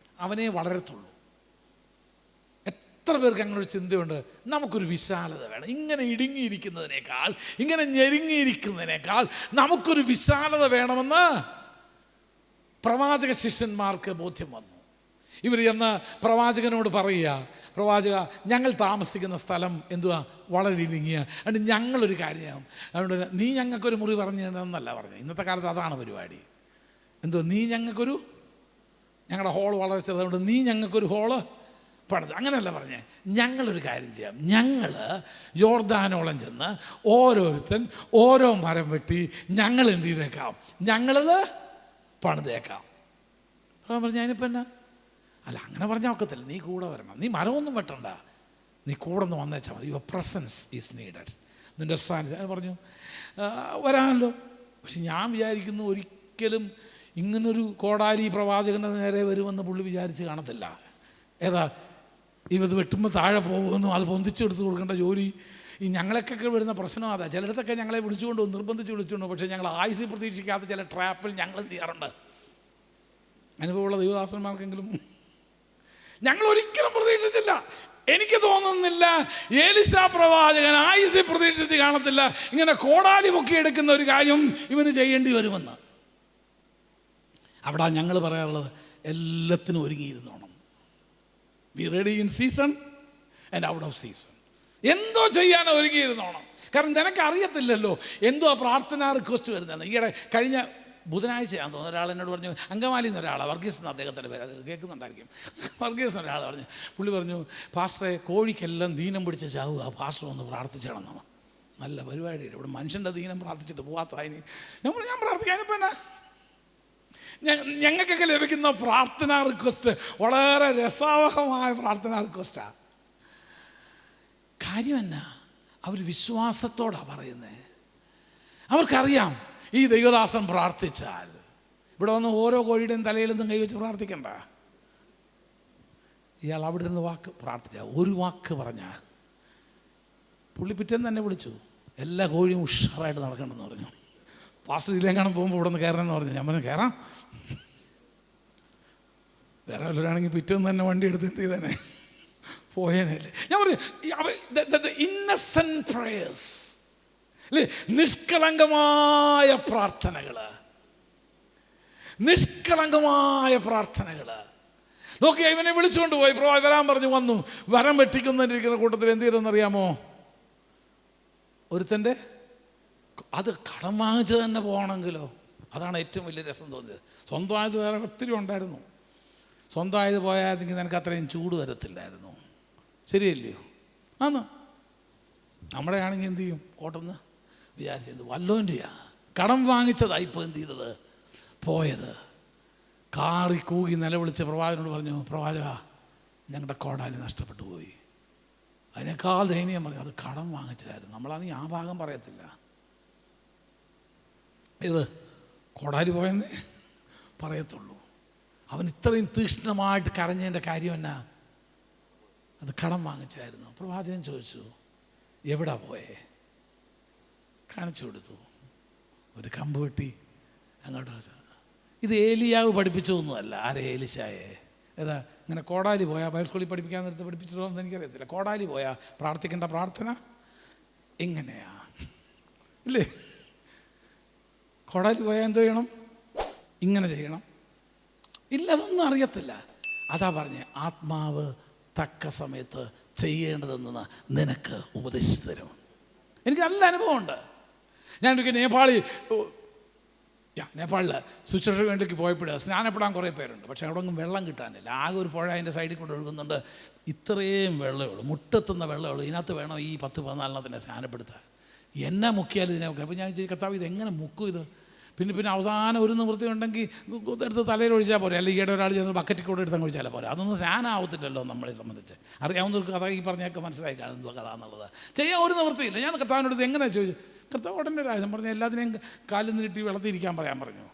അവനെ വളരത്തുള്ളൂ. എത്ര പേർക്ക് അങ്ങനെ ഒരു ചിന്തയുണ്ട്? നമുക്കൊരു വിശാലത വേണം. ഇങ്ങനെ ഇടുങ്ങിയിരിക്കുന്നതിനേക്കാൾ, ഇങ്ങനെ ഞെരുങ്ങിയിരിക്കുന്നതിനേക്കാൾ നമുക്കൊരു വിശാലത വേണമെന്ന് പ്രവാചക ശിഷ്യന്മാർക്ക് ബോധ്യം വന്നു. ഇവർ ചെന്ന് പ്രവാചകനോട് പറയുക, പ്രവാചക, ഞങ്ങൾ താമസിക്കുന്ന സ്ഥലം എന്തുവാ, വളരെ ഇടുങ്ങിയ, അതുകൊണ്ട് ഞങ്ങളൊരു കാര്യം, അതുകൊണ്ട് നീ ഞങ്ങൾക്കൊരു മുറി പറഞ്ഞു തരണമെന്നല്ല പറഞ്ഞു. ഇന്നത്തെ കാലത്ത് അതാണ് പരിപാടി. എന്തുവാ, നീ ഞങ്ങൾക്കൊരു, ഞങ്ങളുടെ ഹോൾ വളരെ ചെറുതുകൊണ്ട് നീ ഞങ്ങൾക്കൊരു ഹോള് പണിത്. അങ്ങനെയല്ല പറഞ്ഞേ, ഞങ്ങളൊരു കാര്യം ചെയ്യാം, ഞങ്ങൾ യോർദാനോളം ചെന്ന് ഓരോരുത്തൻ ഓരോ മരം വെട്ടി ഞങ്ങൾ എന്ത് ചെയ്തേക്കാം, ഞങ്ങളത് പണിതേക്കാം. പറഞ്ഞു, അതിനിപ്പോൾ എന്നാ? അല്ല, അങ്ങനെ പറഞ്ഞാൽ ഒക്കത്തില്ല, നീ കൂടെ വരണം, നീ മരമൊന്നും വെട്ടണ്ട, നീ കൂടെ ഒന്ന് വന്നേച്ചാൽ മതി, യുവർ പ്രസൻസ് ഈസ് നീഡഡ്, നിൻ്റെ സാന്നിധ്യം. പറഞ്ഞു, വരാമല്ലോ. പക്ഷെ ഞാൻ വിചാരിക്കുന്നു ഒരിക്കലും ഇങ്ങനൊരു കോടാലി പ്രവാചകൻ്റെ നേരെ വരുമെന്ന് പുള്ളി വിചാരിച്ച് കാണത്തില്ല. ഏതാ, ഇത് വെട്ടുമ്പോൾ താഴെ പോകുമെന്നും അത് പൊന്തിച്ചെടുത്ത് കൊടുക്കേണ്ട ജോലി. ഈ ഞങ്ങളൊക്കെ വരുന്ന പ്രശ്നം അതാ. ചിലയിടത്തൊക്കെ ഞങ്ങളെ വിളിച്ചുകൊണ്ട് നിർബന്ധിച്ച് വിളിച്ചുകൊണ്ട്, പക്ഷേ ഞങ്ങൾ ആയുസ് പ്രതീക്ഷിക്കാത്ത ചില ട്രാപ്പിൽ ഞങ്ങൾ എന്ത് ചെയ്യാറുണ്ട്? അനുഭവമുള്ള ദൈവദാസന്മാർക്കെങ്കിലും. ഞങ്ങൾ ഒരിക്കലും പ്രതീക്ഷിച്ചില്ല. എനിക്ക് തോന്നുന്നില്ല എലീശാ പ്രവാചകൻ ആയുസ് പ്രതീക്ഷിച്ച് കാണത്തില്ല ഇങ്ങനെ കോടാലി പൊക്കി എടുക്കുന്ന ഒരു കാര്യം ഇവന് ചെയ്യേണ്ടി വരുമെന്ന്. അവിടെ ഞങ്ങൾ പറയാറുള്ളത്, എല്ലാത്തിനും ഒരുങ്ങിയിരുന്നോണം. Be ready in season and out of season. എന്തോ ചെയ്യാനോ ഒരുങ്ങിയിരുന്നോണം. കാരണം നിനക്കറിയത്തില്ലല്ലോ എന്തോ പ്രാർത്ഥനാ റിക്വസ്റ്റ് വരുന്നതെന്ന്. ഈയിടെ കഴിഞ്ഞ ബുധനാഴ്ചയാണെന്ന് തോന്നുന്നു ഒരാൾ എന്നോട് പറഞ്ഞു, അങ്കമാലിയിൽ നിന്ന് ഒരാളാണ്, വർഗീസ് എന്ന് അദ്ദേഹത്തിൻ്റെ പേര്, അത് കേൾക്കുന്നുണ്ടായിരിക്കും, വർഗീസ് എന്നൊരാൾ പറഞ്ഞു, പുള്ളി പറഞ്ഞു, പാസ്റ്ററെ, കോഴിക്കെല്ലാം ദീനം പിടിച്ച് ചാവുക, പാസ്റ്റർ ഒന്ന് പ്രാർത്ഥിച്ചണമെന്നാണ്. നല്ല പരിപാടിയില്ല, ഇവിടെ മനുഷ്യൻ്റെ ദീനം പ്രാർത്ഥിച്ചിട്ട് പോകാത്ത അതിന് ഞാൻ പ്രാർത്ഥിക്കാനിപ്പോൾ എന്നാ? ഞങ്ങൾക്കൊക്കെ ലഭിക്കുന്ന പ്രാർത്ഥനാ റിക്വസ്റ്റ് വളരെ രസാവഹമായ പ്രാർത്ഥനാ റിക്വസ്റ്റാണ്. കാര്യം എന്നാ? അവർ വിശ്വാസത്തോടാണ് പറയുന്നത്. അവർക്കറിയാം ഈ ദൈവദാസൻ പ്രാർത്ഥിച്ചാൽ, ഇവിടെ വന്ന് ഓരോ കോഴിയുടെയും തലയിലൊന്നും കൈവച്ച് പ്രാർത്ഥിക്കണ്ട. ഇയാൾ അവിടെ നിന്ന് വാക്ക് പ്രാർത്ഥിച്ചാൽ, ഒരു വാക്ക് പറഞ്ഞാൽ, പുള്ളി പിറ്റേന്ന് തന്നെ വിളിച്ചു, എല്ലാ കോഴിയും ഉഷാറായിട്ട് നടക്കണമെന്ന് പറഞ്ഞു. പാസ്റ്റർ ഇതിലെങ്ങാനും പോകുമ്പോൾ ഇവിടെ നിന്ന് കയറണമെന്ന് പറഞ്ഞു. ഞാൻ പറഞ്ഞു, കയറാം. വേറെ വല്ലവരാണെങ്കിൽ പിറ്റേന്ന് തന്നെ വണ്ടി എടുത്ത് എന്ത് ചെയ്തേനെ, പോയേനല്ലേ. ഞാൻ പറഞ്ഞു, ഇന്നസെന്റ് പ്രേയേഴ്സ് അല്ലേ, നിഷ്കളങ്കമായ പ്രാർത്ഥനകൾ, നിഷ്കളങ്കമായ പ്രാർത്ഥനകൾ. നോക്കിയാൽ ഇവനെ വിളിച്ചുകൊണ്ട് പോയി, വരാൻ പറഞ്ഞു, വന്നു. വരം വെട്ടിക്കൊണ്ടിരിക്കുന്ന കൂട്ടത്തിൽ എന്ത് ചെയ്തെന്നറിയാമോ? ഒരുത്തൻ്റെ അത് കടം വാങ്ങിച്ച് തന്നെ പോകണമെങ്കിലോ, അതാണ് ഏറ്റവും വലിയ രസം തോന്നിയത്. സ്വന്തമായത് വേറെ ഒത്തിരി ഉണ്ടായിരുന്നു. സ്വന്തമായത് പോയായിരുന്നെങ്കിൽ നിനക്ക് അത്രയും ചൂട് വരത്തില്ലായിരുന്നു. ശരിയല്ലയോ? ആന്ന് നമ്മുടെ ആണെങ്കിൽ എന്ത് ചെയ്യും? കോട്ടെന്ന് വിചാരിച്ചത് വല്ലോം ചെയ്യാം. കടം വാങ്ങിച്ചതായി ഇപ്പോൾ എന്ത് ചെയ്തത്, പോയത്. കാറി കൂകി നിലവിളിച്ച് പ്രവാചകനോട് പറഞ്ഞു, പ്രവാചക, ഞങ്ങളുടെ കോടാലി നഷ്ടപ്പെട്ടു പോയി. അതിനേക്കാൾ ദയനീയം പറഞ്ഞു, അത് കടം വാങ്ങിച്ചതായിരുന്നു. നമ്മളാണെങ്കിൽ ആ ഭാഗം പറയത്തില്ല. ഇത് കോടാലി പോയെന്നേ പറയത്തുള്ളൂ. അവൻ ഇത്രയും തീക്ഷ്ണമായിട്ട് കരഞ്ഞതിൻ്റെ കാര്യം എന്നാ? അത് കടം വാങ്ങിച്ചായിരുന്നു. പ്രവാചകൻ ചോദിച്ചു, എവിടാ പോയേ? കാണിച്ചു കൊടുത്തു. ഒരു കമ്പ് വെട്ടി അങ്ങോട്ട് വെച്ചാൽ ഇത് ഏലിയാവ് പഠിപ്പിച്ചതൊന്നുമല്ല. ആരെ? ഏലിശായെ. ഏതാ? ഇങ്ങനെ കോടാലി പോയാൽ ബൈബിൾ സ്കൂളിൽ പഠിപ്പിക്കാൻ നേരത്തെ പഠിപ്പിച്ചിട്ടോ എന്ന് എനിക്കറിയത്തില്ല. കോടാലി പോയാൽ പ്രാർത്ഥിക്കേണ്ട പ്രാർത്ഥന എങ്ങനെയാ ഇല്ലേ? കോടാലി പോയാൽ എന്തോ ചെയ്യണം? ഇങ്ങനെ ചെയ്യണം. ഇല്ല, അതൊന്നും അറിയത്തില്ല. അതാ പറഞ്ഞേ, ആത്മാവ് തക്ക സമയത്ത് ചെയ്യേണ്ടതെന്ന് നിനക്ക് ഉപദേശിച്ചു തരും. എനിക്ക് നല്ല അനുഭവമുണ്ട്. ഞാനൊരിക്കൽ നേപ്പാളിൽ ശുശ്രൂഷയ്ക്ക് വേണ്ടിക്ക് പോയപ്പോൾ സ്നാനപ്പെടാൻ കുറേ പേരുണ്ട്. പക്ഷേ അവിടെ ഒന്നും വെള്ളം കിട്ടാനില്ല. ആകെ ഒരു പുഴ അതിൻ്റെ സൈഡിൽ കൊണ്ട് ഒഴുകുന്നുണ്ട്. ഇത്രയും വെള്ളമേ ഉള്ളൂ, മുട്ടെത്തുന്ന വെള്ളമേ ഉള്ളൂ. ഇതിനകത്ത് വേണം ഈ 10-14 സ്നാനപ്പെടുത്താൻ. എന്നെ മുക്കിയാൽ ഇതിനൊക്കെ. അപ്പോൾ ഞാൻ ചോദിച്ചു, കർത്താവ് ഇതെങ്ങനെ മുക്കും ഇത്? പിന്നെ അവസാനം ഒരു നിവൃത്തി ഉണ്ടെങ്കിൽ എടുത്ത് തലയിൽ ഒഴിച്ചാൽ പോരെ, അല്ലെങ്കിൽ ഈയിടെ ഒരാൾ ചെന്ന് ബക്കറ്റിൽ കൂടെ എടുത്ത് ഒഴിച്ചാൽ പോരെ. അതൊന്നും സ്നാനം ആവത്തില്ലല്ലോ നമ്മളെ സംബന്ധിച്ച്. അറിയാവുന്നവർക്ക് കഥ ഈ പറഞ്ഞൊക്കെ മനസ്സിലായി കാണും എന്തുവാ കഥ എന്നുള്ളത്. ചെയ്യാൻ ഒരു നിവൃത്തിയില്ല. ഞാൻ കർത്താവിനോട് ഇത് എങ്ങനെ ചോദിച്ചു. കർത്താവ് ഉടനെ രാജ്യം പറഞ്ഞു, എല്ലാത്തിനെയും കാലിൽ നീട്ടി വെള്ളത്തിൽ ഇരിക്കാൻ പറയാൻ പറഞ്ഞു.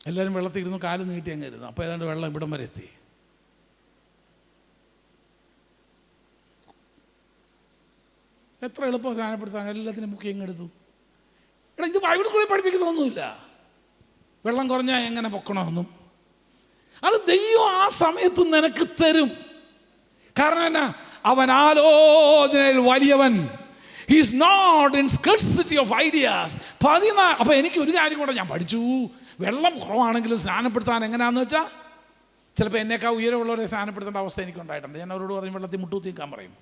എല്ലാവരും വെള്ളത്തിൽ ഇരുന്നു, കാലിൽ നീട്ടി അങ്ങ് ഇരുന്നു. അപ്പോൾ ഏതാണ്ട് വെള്ളം ഇവിടം വരെ എത്തി. എത്ര എളുപ്പം സ്നാനപ്പെടുത്താൻ, എല്ലാത്തിനും മുക്കി അങ്ങ് എടുത്തു. എടാ, ഇത് ബൈബിൾ സ്കൂളിൽ പഠിപ്പിക്കുന്നതൊന്നുമില്ല. വെള്ളം കുറഞ്ഞാൽ എങ്ങനെ പൊക്കണമെന്നും. അത് ദൈവം ആ സമയത്ത് നിനക്ക് തരും. കാരണം എന്നാ? അവൻ ആലോചനയിൽ വലിയവൻ. He is not in scarcity of ideas. 14. അപ്പോൾ എനിക്ക് ഒരു കാര്യം കൂടെ ഞാൻ പഠിച്ചു. വെള്ളം കുറവാണെങ്കിലും സ്നാനപ്പെടുത്താൻ എങ്ങനെയാണെന്ന് വെച്ചാൽ, ചിലപ്പോൾ എന്നേക്കാൾ ഉയരമുള്ളവരെ സ്നാനപ്പെടുത്തേണ്ട അവസ്ഥ എനിക്കുണ്ടായിട്ടുണ്ട്. ഞാൻ അവരോട് പറയും വെള്ളത്തിൽ മുട്ടുകുത്തി നിൽക്കാൻ പറയും.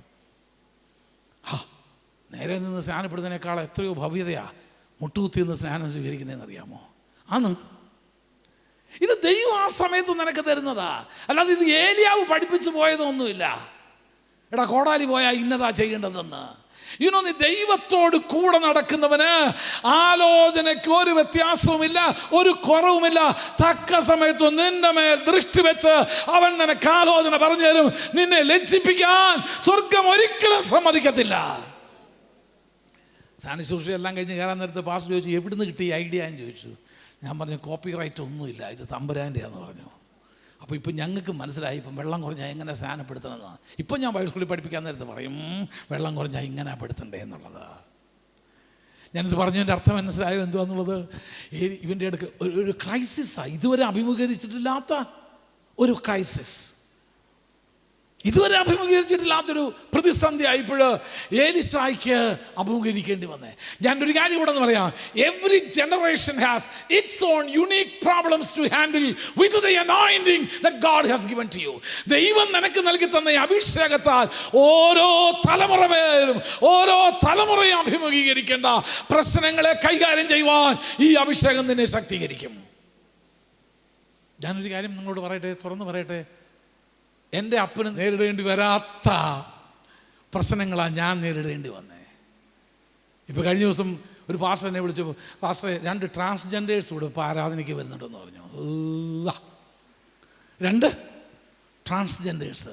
നേരെ നിന്ന് സ്നാനപ്പെടുന്നതിനേക്കാൾ എത്രയോ ഭവ്യതയാണ് മുട്ടുകുത്തി നിന്ന് സ്നാനം സ്വീകരിക്കുന്നതെന്ന് അറിയാമോ? ആണ്. ഇത് ദൈവം ആ സമയത്ത് നിനക്ക് തരുന്നതാ. അല്ലാതെ ഇത് ഏലിയാവ് പഠിപ്പിച്ചു പോയതൊന്നുമില്ല. എടാ, കോടാലി പോയാൽ ഇന്നതാ ചെയ്യേണ്ടതെന്ന്. നീ ദൈവത്തോട് കൂടെ നടക്കുന്നവന് ആലോചനയ്ക്ക് ഒരു വ്യത്യാസവുമില്ല, ഒരു കുറവുമില്ല. തക്ക സമയത്ത് നിന്റെ മേൽ ദൃഷ്ടി വെച്ച് അവൻ നിനക്ക് ആലോചന പറഞ്ഞു തരും. നിന്നെ ലജ്ജിപ്പിക്കാൻ സ്വർഗം ഒരിക്കലും സമ്മതിക്കത്തില്ല. സാനിശുശ്രൂഷ എല്ലാം കഴിഞ്ഞ് കയറാൻ നേരത്ത് പാസ്റ്റർ ചോദിച്ചു, എവിടുന്ന് കിട്ടി ഐഡിയ എന്ന് ചോദിച്ചു. ഞാൻ പറഞ്ഞു, കോപ്പി റൈറ്റ് ഒന്നുമില്ല, ഇത് തമ്പുരാൻ്റെയാന്ന് പറഞ്ഞു. അപ്പോൾ ഇപ്പം ഞങ്ങൾക്ക് മനസ്സിലായി ഇപ്പം വെള്ളം കുറഞ്ഞാൽ എങ്ങനെ സ്നാനപ്പെടുത്തണമെന്ന്. ഇപ്പം ഞാൻ ബൈബിൾ സ്കൂളിൽ പഠിപ്പിക്കാൻ നേരത്ത് പറയും വെള്ളം കുറഞ്ഞാൽ ഇങ്ങനെ പെടുത്തണ്ടേ എന്നുള്ളത്. ഞാനിത് പറഞ്ഞതിൻ്റെ അർത്ഥം മനസ്സിലായോ എന്തുവാന്നുള്ളത്? ഇവൻ്റെ അടുക്ക് ഒരു ക്രൈസിസാണ്, ഇതുവരെ അഭിമുഖീകരിച്ചിട്ടില്ലാത്ത ഒരു ക്രൈസിസ്, ഇതുവരെ അഭിമുഖീകരിച്ചിട്ടില്ലാത്തൊരു പ്രതിസന്ധി ആയപ്പോൾ ഏലിശായ്ക്ക് അഭിമുഖീകരിക്കേണ്ടി വന്നേ. ഞാനൊരു കാര്യം കൂടെ പറയാം. Every generation has its own unique problems to handle with the anointing that God has given to you. ദൈവം നിനക്ക് നൽകി തന്ന ഈ അഭിഷേകത്താൽ ഓരോ തലമുറയും അഭിമുഖീകരിക്കേണ്ട പ്രശ്നങ്ങളെ കൈകാര്യം ചെയ്യുവാൻ ഈ അഭിഷേകം നിന്നെ ശക്തീകരിക്കും. ഞാനൊരു കാര്യം നിങ്ങളോട് പറയട്ടെ, തുറന്ന് പറയട്ടെ. എൻ്റെ അപ്പന് നേരിടേണ്ടി വരാത്ത പ്രശ്നങ്ങളാണ് ഞാൻ നേരിടേണ്ടി വന്നേ. ഇപ്പോൾ കഴിഞ്ഞ ദിവസം ഒരു പാസ്റ്റർ എന്നെ വിളിച്ചു, പാസ്റ്ററെ 2 ട്രാൻസ്ജെൻഡേഴ്സ് കൂടെ ഇപ്പോൾ ആരാധനയ്ക്ക് വരുന്നുണ്ടെന്ന് പറഞ്ഞു. 2 ട്രാൻസ്ജെൻഡേഴ്സ്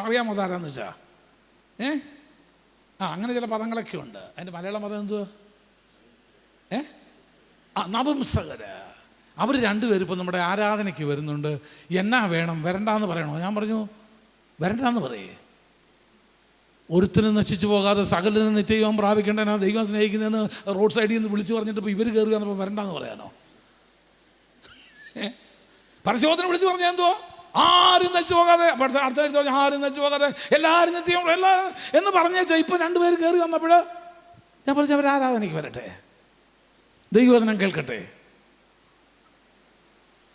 അറിയാമോ ആരാന്ന് വെച്ചാൽ? അങ്ങനെ ചില പദങ്ങളൊക്കെ ഉണ്ട്. അതിൻ്റെ മലയാളം പദം എന്തുവാ? നപുംസകര്. അവർ 2 പേരും ഇപ്പം നമ്മുടെ ആരാധനയ്ക്ക് വരുന്നുണ്ട്. എന്നാ വേണം, വരണ്ടാന്ന് പറയണോ? ഞാൻ പറഞ്ഞു വരണ്ടാന്ന് പറയേ. ഒരുത്തിനും നശിച്ചു പോകാതെ സകലനും നിത്യവും പ്രാപിക്കേണ്ടതിനാ ദൈവം സ്നേഹിക്കുന്നതെന്ന് റോഡ് സൈഡിൽ നിന്ന് വിളിച്ചു പറഞ്ഞിട്ട് ഇപ്പോൾ ഇവർ കയറുക എന്നപ്പോൾ വരണ്ടാന്ന് പറയാനോ? പരസ്യോധന വിളിച്ചു പറഞ്ഞാൽ എന്തോ ആരും നശിച്ചു പോകാതെ, അടുത്ത പറഞ്ഞ ആരും നശിച്ചു പോകാതെ എല്ലാവരും നിത്യവും എന്ന് പറഞ്ഞേച്ചാൽ ഇപ്പം 2 പേര് കയറി വന്നപ്പോൾ ഞാൻ പറഞ്ഞു അവർ ആരാധനയ്ക്ക് വരട്ടെ, ദൈവവചനം കേൾക്കട്ടെ.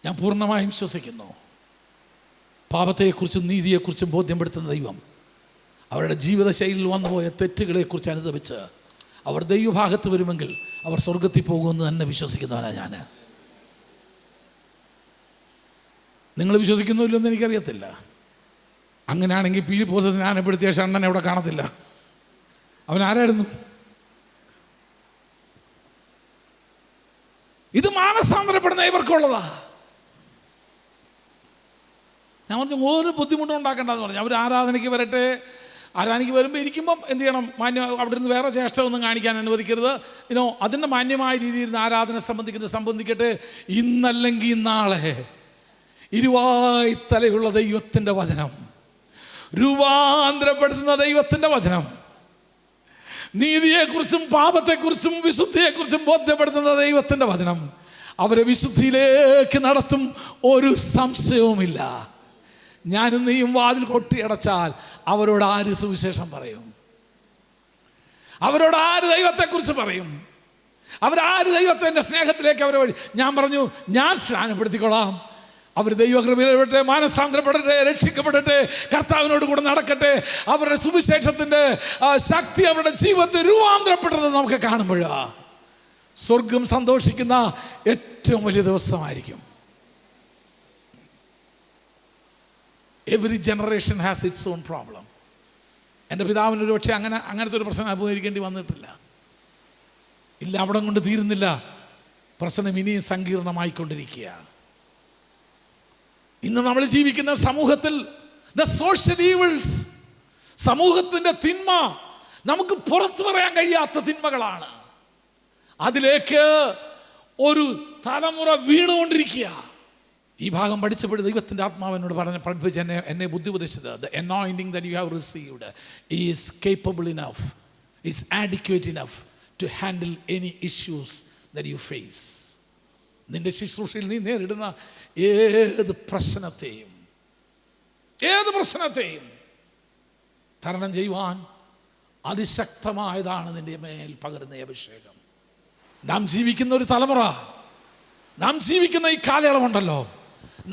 ഞാൻ പൂർണ്ണമായും വിശ്വസിക്കുന്നു പാപത്തെക്കുറിച്ചും നീതിയെക്കുറിച്ചും ബോധ്യപ്പെടുത്തുന്ന ദൈവം അവരുടെ ജീവിതശൈലിയിൽ വന്നുപോയ തെറ്റുകളെക്കുറിച്ച് അനുദപിച്ച് അവർ ദൈവഭാഗത്ത് വരുമെങ്കിൽ അവർ സ്വർഗത്തിൽ പോകുമെന്ന് തന്നെ വിശ്വസിക്കുന്നവനാണ് ഞാൻ. നിങ്ങൾ വിശ്വസിക്കുന്നില്ലോ എന്ന് എനിക്കറിയത്തില്ല. അങ്ങനെയാണെങ്കിൽ പീലിപ്പോസ് സ്നാനപ്പെടുത്തിയ ഷണ്ണൻ എവിടെ കാണത്തില്ല. അവൻ ആരായിരുന്നു? ഇത് മാനസാന്തരപ്പെടുന്ന ഇവർക്കുള്ളതാ. ഞാൻ പറഞ്ഞു ഒരു ബുദ്ധിമുട്ടും ഉണ്ടാക്കേണ്ടതെന്ന് പറഞ്ഞു. അവർ ആരാധനയ്ക്ക് വരട്ടെ. ആരാധനയ്ക്ക് വരുമ്പോൾ ഇരിക്കുമ്പം എന്ത് ചെയ്യണം? അവിടെ നിന്ന് വേറെ ചേഷ്ടമൊന്നും കാണിക്കാൻ അനുവദിക്കരുത്. അതിൻ്റെ മാന്യമായ രീതിയിൽ ആരാധന സംബന്ധിക്കട്ടെ. ഇന്നല്ലെങ്കിൽ നാളെ ഇരുവായ്ത്തലയുള്ള ദൈവത്തിൻ്റെ വചനം, രൂപാന്തരപ്പെടുത്തുന്ന ദൈവത്തിൻ്റെ വചനം, നീതിയെക്കുറിച്ചും പാപത്തെക്കുറിച്ചും വിശുദ്ധിയെക്കുറിച്ചും ബോധ്യപ്പെടുത്തുന്ന ദൈവത്തിൻ്റെ വചനം, അവരെ വിശുദ്ധിയിലേക്ക് നടത്തും, ഒരു സംശയവുമില്ല. ഞാനും നീയും വാതിൽ കൊട്ടിയടച്ചാൽ അവരോട് ആര് സുവിശേഷം പറയും? അവരോട് ആര് ദൈവത്തെക്കുറിച്ച് പറയും? അവരാര് ദൈവത്തിൻ്റെ സ്നേഹത്തിലേക്ക് അവരെ വഴി? ഞാൻ പറഞ്ഞു, ഞാൻ സ്നാനപ്പെടുത്തിക്കൊള്ളാം, അവർ ദൈവകൃപയിൽപ്പെടട്ടെ, മാനസാന്തരപ്പെടട്ടെ, രക്ഷിക്കപ്പെടട്ടെ, കർത്താവിനോട് കൂടെ നടക്കട്ടെ. അവരുടെ സുവിശേഷത്തിൻ്റെ ശക്തി അവരുടെ ജീവിതത്തിൽ രൂപാന്തരപ്പെട്ടത് നമുക്ക് കാണുമ്പോഴാണ് സ്വർഗം സന്തോഷിക്കുന്ന ഏറ്റവും വലിയ ദിവസമായിരിക്കും. Every generation has its own problem. എൻ്റെ പിതാവിനൊരു പക്ഷേ അങ്ങനത്തെ ഒരു പ്രശ്നം അഭിമുഖീകരിക്കേണ്ടി വന്നിട്ടില്ല. ഇല്ല, അവിടം കൊണ്ട് തീരുന്നില്ല. പ്രശ്നം ഇനിയും സങ്കീർണമായിക്കൊണ്ടിരിക്കുക. ഇന്ന് നമ്മൾ ജീവിക്കുന്ന സമൂഹത്തിൽ ദ സോഷ്യൽ ഈവിൾസ്, സമൂഹത്തിൻ്റെ തിന്മ, നമുക്ക് പുറത്തു പറയാൻ കഴിയാത്ത തിന്മകളാണ്. അതിലേക്ക് ഒരു തലമുറ വീണുകൊണ്ടിരിക്കുക. ഈ ഭാഗം പഠിച്ചപ്പോൾ ദൈവത്തിൻ്റെ ആത്മാവിനോട് പഠിപ്പിച്ച് എന്നെ ബുദ്ധി ഉപദേശിച്ചത്, the anointing that you have received is capable enough, is adequate enough to handle any issues that you face. നിന്റെ ശുശ്രൂഷയിൽ നീ നേരിടുന്ന ഏത് പ്രശ്നത്തെയും തരണം ചെയ്യുവാൻ അതിശക്തമായതാണ് നിന്റെ മേൽ പകരുന്ന അഭിഷേകം. നാം ജീവിക്കുന്ന ഒരു തലമുറ, നാം ജീവിക്കുന്ന ഈ കാലയളവുണ്ടല്ലോ,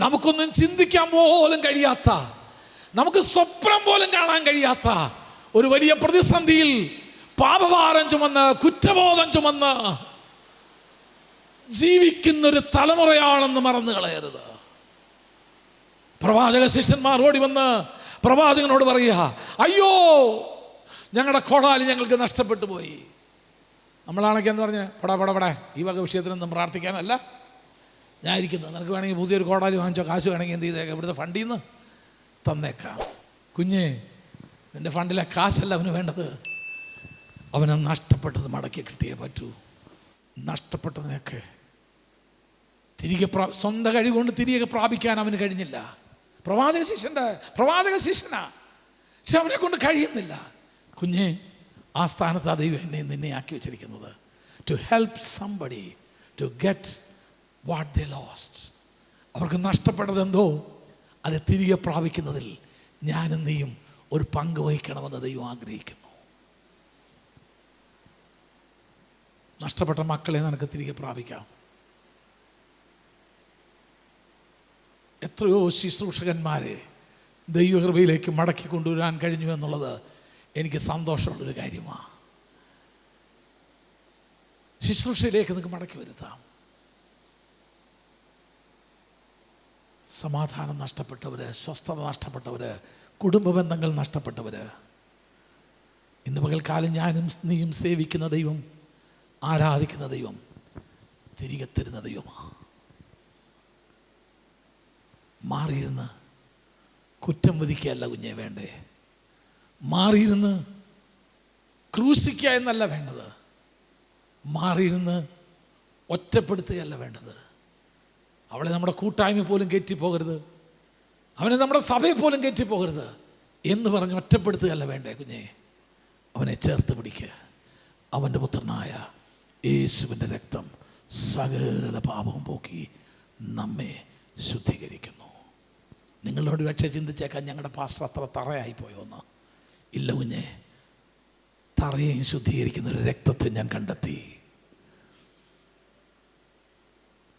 നമുക്കൊന്നും ചിന്തിക്കാൻ പോലും കഴിയാത്ത, നമുക്ക് സ്വപ്നം പോലും കാണാൻ കഴിയാത്ത ഒരു വലിയ പ്രതിസന്ധിയിൽ പാപഭാരം ചുമന്ന്, കുറ്റബോധം ചുമന്ന് ജീവിക്കുന്നൊരു തലമുറയാണെന്ന് മറന്നു കളയരുത്. പ്രവാചക ശിഷ്യന്മാർ ഓടി വന്ന് പ്രവാചകനോട് പറയുക, അയ്യോ ഞങ്ങളുടെ കോടാലി ഞങ്ങൾക്ക് നഷ്ടപ്പെട്ടു പോയി. നമ്മളാണെങ്കിൽ എന്ന് പറഞ്ഞ് പടാ ഈ വക വിഷയത്തിനൊന്നും പ്രാർത്ഥിക്കാനല്ല ഞാൻ ഇരിക്കുന്നത്. നിനക്ക് വേണമെങ്കിൽ പുതിയൊരു കോടാലി വാങ്ങിച്ചോ, കാശ് വേണമെങ്കിൽ എന്ത് ചെയ്തേക്കാം, ഇവിടുത്തെ ഫണ്ടിൽ നിന്ന് തന്നേക്കാം. കുഞ്ഞേ, നിൻ്റെ ഫണ്ടിലെ കാശല്ല അവന് വേണ്ടത്, അവന് നഷ്ടപ്പെട്ടത് മടക്കി കിട്ടിയേ പറ്റൂ. നഷ്ടപ്പെട്ടതിനൊക്കെ തിരികെ സ്വന്തം കഴിവുകൊണ്ട് തിരികെ പ്രാപിക്കാൻ അവന് കഴിഞ്ഞില്ല. പ്രവാചക ശിഷ്യനാ, പക്ഷെ അവനെ കൊണ്ട് കഴിയുന്നില്ല. കുഞ്ഞെ, ആ സ്ഥാനത്ത് ആ ദൈവം നിന്നെ ആക്കി വെച്ചിരിക്കുന്നത് to help somebody to get what they lost. അവർക്ക് നഷ്ടപ്പെട്ടതെന്തോ അത് തിരികെ പ്രാപിക്കുന്നതിൽ ഞാനും നീയും ഒരു പങ്ക് വഹിക്കണമെന്ന് ദൈവം ആഗ്രഹിക്കുന്നു. നഷ്ടപ്പെട്ട മക്കളെ നിനക്ക് തിരികെ പ്രാപിക്കാം. എത്രയോ ശുശ്രൂഷകന്മാരെ ദൈവകൃപയിലേക്ക് മടക്കി കൊണ്ടുവരാൻ കഴിഞ്ഞു എന്നുള്ളത് എനിക്ക് സന്തോഷമുള്ളൊരു കാര്യമാണ്. ശുശ്രൂഷയിലേക്ക് നിങ്ങൾക്ക് മടക്കി വരുത്താം. സമാധാനം നഷ്ടപ്പെട്ടവർ, സ്വസ്ഥത നഷ്ടപ്പെട്ടവർ, കുടുംബ ബന്ധങ്ങൾ നഷ്ടപ്പെട്ടവർ, ഇന്ന് പകൽക്കാലം ഞാനും നീയും സേവിക്കുന്ന ദൈവം, ആരാധിക്കുന്ന ദൈവം തിരികെ തരുന്ന ദൈവമാണ്. മാറിയിരുന്ന് കുറ്റം വിധിക്കുകയല്ല കുഞ്ഞെ വേണ്ടേ, മാറിയിരുന്ന് ക്രൂശിക്കുക എന്നല്ല വേണ്ടത്, മാറിയിരുന്ന് ഒറ്റപ്പെടുത്തുകയല്ല വേണ്ടത്. അവളെ നമ്മുടെ കൂട്ടായ്മ പോലും കയറ്റിപ്പോകരുത്, അവനെ നമ്മുടെ സഭയെ പോലും കയറ്റിപ്പോകരുത് എന്ന് പറഞ്ഞ് ഒറ്റപ്പെടുത്തുകയല്ല വേണ്ടേ കുഞ്ഞെ. അവനെ ചേർത്ത് പിടിക്കുക. അവൻ്റെ പുത്രനായ യേശുവിൻ്റെ രക്തം സകല പാപവും പോക്കി നമ്മെ ശുദ്ധീകരിക്കുന്നു. നിങ്ങളോട് പക്ഷേ ചിന്തിച്ചേക്കാൻ, ഞങ്ങളുടെ പാസ്റ്റർ അത്ര തറയായിപ്പോയോ എന്ന്. ഇല്ല കുഞ്ഞെ, തറയെയും ശുദ്ധീകരിക്കുന്ന ഒരു രക്തത്തെ ഞാൻ കണ്ടെത്തി.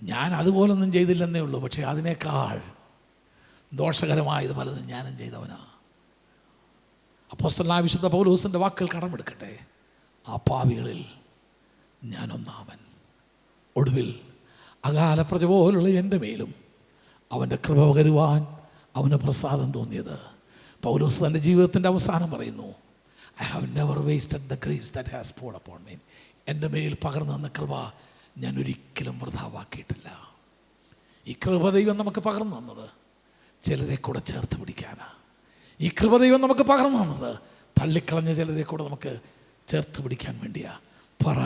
ഞാൻ അതുപോലൊന്നും ചെയ്തില്ലെന്നേ ഉള്ളൂ, പക്ഷേ അതിനേക്കാൾ ദോഷകരമായത് പലതും ഞാനും ചെയ്തവനാ. അപ്പോസ്തലനായ വിശുദ്ധ പൗലോസിൻ്റെ വാക്കുകൾ കടമെടുക്കട്ടെ, ആ പാപികളിൽ ഞാനൊന്നാമൻ. ഒടുവിൽ അകാല പ്രജ പോലുള്ള എൻ്റെ മേലും അവൻ്റെ കൃപ പകരുവാൻ അവന് പ്രസാദം തോന്നിയത്. പൗലോസ് തൻ്റെ ജീവിതത്തിൻ്റെ അവസാനം പറയുന്നു, I have never wasted the grace that has poured upon me. എൻ്റെ മേൽ പകർന്നു തന്ന കൃപ ഞാൻ ഒരിക്കലും വൃഥാവാക്കിയിട്ടില്ല. ഈ കൃപ ദൈവം നമുക്ക് പകർന്നു തന്നത് ചിലരെ കൂടെ ചേർത്ത് പിടിക്കാനാണ്. ഈ കൃപ ദൈവം നമുക്ക് പകർന്നു തന്നത് തള്ളിക്കളഞ്ഞ ചിലരെ കൂടെ നമുക്ക് ചേർത്ത് പിടിക്കാൻ വേണ്ടിയാ. പറ,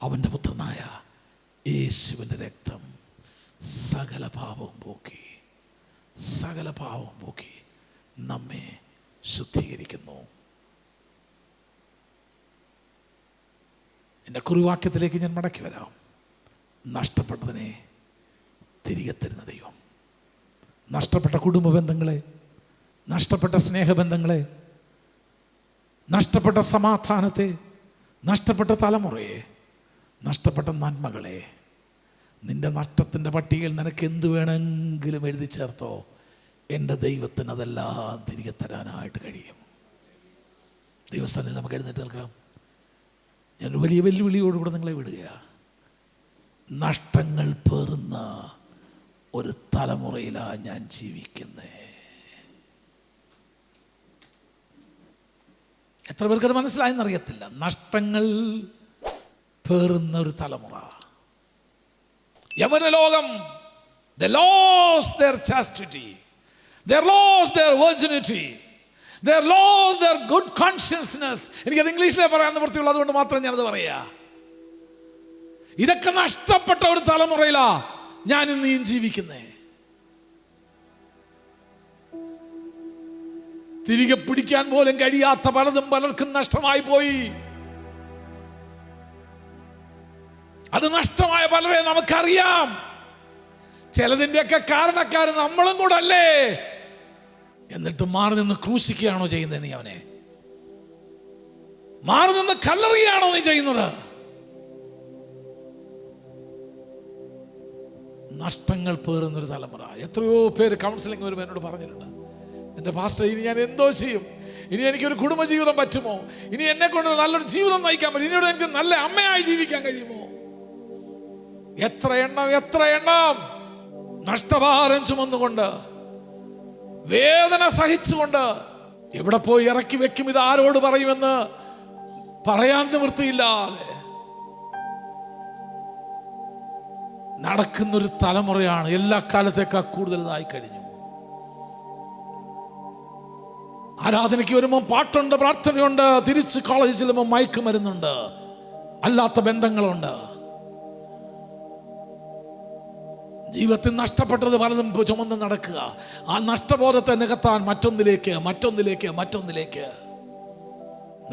അവൻ്റെ പുത്രനായ യേശുവിൻ്റെ രക്തം സകല പാപവും പോക്കി നമ്മെ ശുദ്ധീകരിക്കുന്നു. എൻ്റെ കുറിവാക്യത്തിലേക്ക് ഞാൻ മടക്കി വരാം. നഷ്ടപ്പെട്ടതിനെ തിരികെ തരുന്ന ദൈവം. നഷ്ടപ്പെട്ട കുടുംബ ബന്ധങ്ങളെ, നഷ്ടപ്പെട്ട സ്നേഹബന്ധങ്ങളെ, നഷ്ടപ്പെട്ട സമാധാനത്തെ, നഷ്ടപ്പെട്ട തലമുറയെ, നഷ്ടപ്പെട്ട നന്മകളെ, നിന്റെ നഷ്ടത്തിൻ്റെ പട്ടികയിൽ നിനക്ക് എന്ത് വേണമെങ്കിലും എഴുതി ചേർത്തോ, എൻ്റെ ദൈവത്തിന് അതെല്ലാം തിരികെ തരാനായിട്ട് കഴിയും. ദൈവസ്ഥാനത്തിൽ നമുക്ക് എഴുന്നേറ്റ് നിൽക്കാം. ഞാൻ വലിയ വെല്ലുവിളിയോടുകൂടെ നിങ്ങളെ വിടുക. നഷ്ടങ്ങൾ പേറുന്ന ഒരു തലമുറയിലാണ് ഞാൻ ജീവിക്കുന്നത്. എത്ര പേർക്കത് മനസ്സിലായെന്നറിയത്തില്ല. നഷ്ടങ്ങൾ പേറുന്ന ഒരു തലമുറ. യവന ലോകം, they lost their chastity, they lost their virginity, they lost their good consciousness. എനിക്കത് ഇംഗ്ലീഷിലേ പറയാൻ നിവൃത്തിയുള്ളൂ, അതുകൊണ്ട് മാത്രം ഞാനത് പറയാ. ഇതൊക്കെ നഷ്ടപ്പെട്ട ഒരു തലമുറയിലാ ഞാൻ ഇന്ന് ജീവിക്കുന്നേ. തിരികെ പിടിക്കാൻ പോലും കഴിയാത്ത പലതും പലർക്കും നഷ്ടമായി പോയി. അത് നഷ്ടമായ പലരെ നമുക്കറിയാം. ചിലതിൻ്റെയൊക്കെ കാരണക്കാർ നമ്മളും കൂടെ അല്ലേ. എന്നിട്ട് മാറി നിന്ന് ക്രൂശിക്കുകയാണോ ചെയ്യുന്നത്? നീ അവനെ മാറി നിന്ന് കല്ലെറിയാണോ നീ ചെയ്യുന്നത്? നഷ്ടങ്ങൾ പേറുന്നൊരു തലമുറ. എത്രയോ പേര് കൗൺസിലിംഗ് വരുമ്പോൾ എന്നോട് പറഞ്ഞിട്ടുണ്ട്, എൻ്റെ പാസ്റ്റർ, ഇനി ഞാൻ എന്തോ ചെയ്യും? ഇനി എനിക്കൊരു കുടുംബജീവിതം പറ്റുമോ? ഇനി എന്നെ കൊണ്ട് നല്ലൊരു ജീവിതം നയിക്കാൻ പറ്റും? ഇനിയോട് എനിക്ക് നല്ല അമ്മയായി ജീവിക്കാൻ കഴിയുമോ? എത്ര എണ്ണം നഷ്ടഭാരം ചുമന്നുകൊണ്ട്, വേദന സഹിച്ചുകൊണ്ട് എവിടെ പോയി ഇറക്കി വെക്കും, ഇത് ആരോട് പറയുമെന്ന് പറയാൻ നിവൃത്തിയില്ലാതെ നടക്കുന്നൊരു തലമുറയാണ് എല്ലാ കാലത്തേക്കാൾ കൂടുതലായി കഴിഞ്ഞു. ആരാധനയ്ക്ക് വരുമ്പോൾ പാട്ടുണ്ട്, പ്രാർത്ഥനയുണ്ട്, തിരിച്ച് കോളേജിൽ ചെല്ലുമ്പോൾ മയക്കുമരുന്നുണ്ട്, അല്ലാത്ത ബന്ധങ്ങളുണ്ട്. ജീവിതത്തിൽ നഷ്ടപ്പെട്ടത് പലതും ചുമന്ന് നടക്കുക. ആ നഷ്ടബോധത്തെ നികത്താൻ മറ്റൊന്നിലേക്ക്.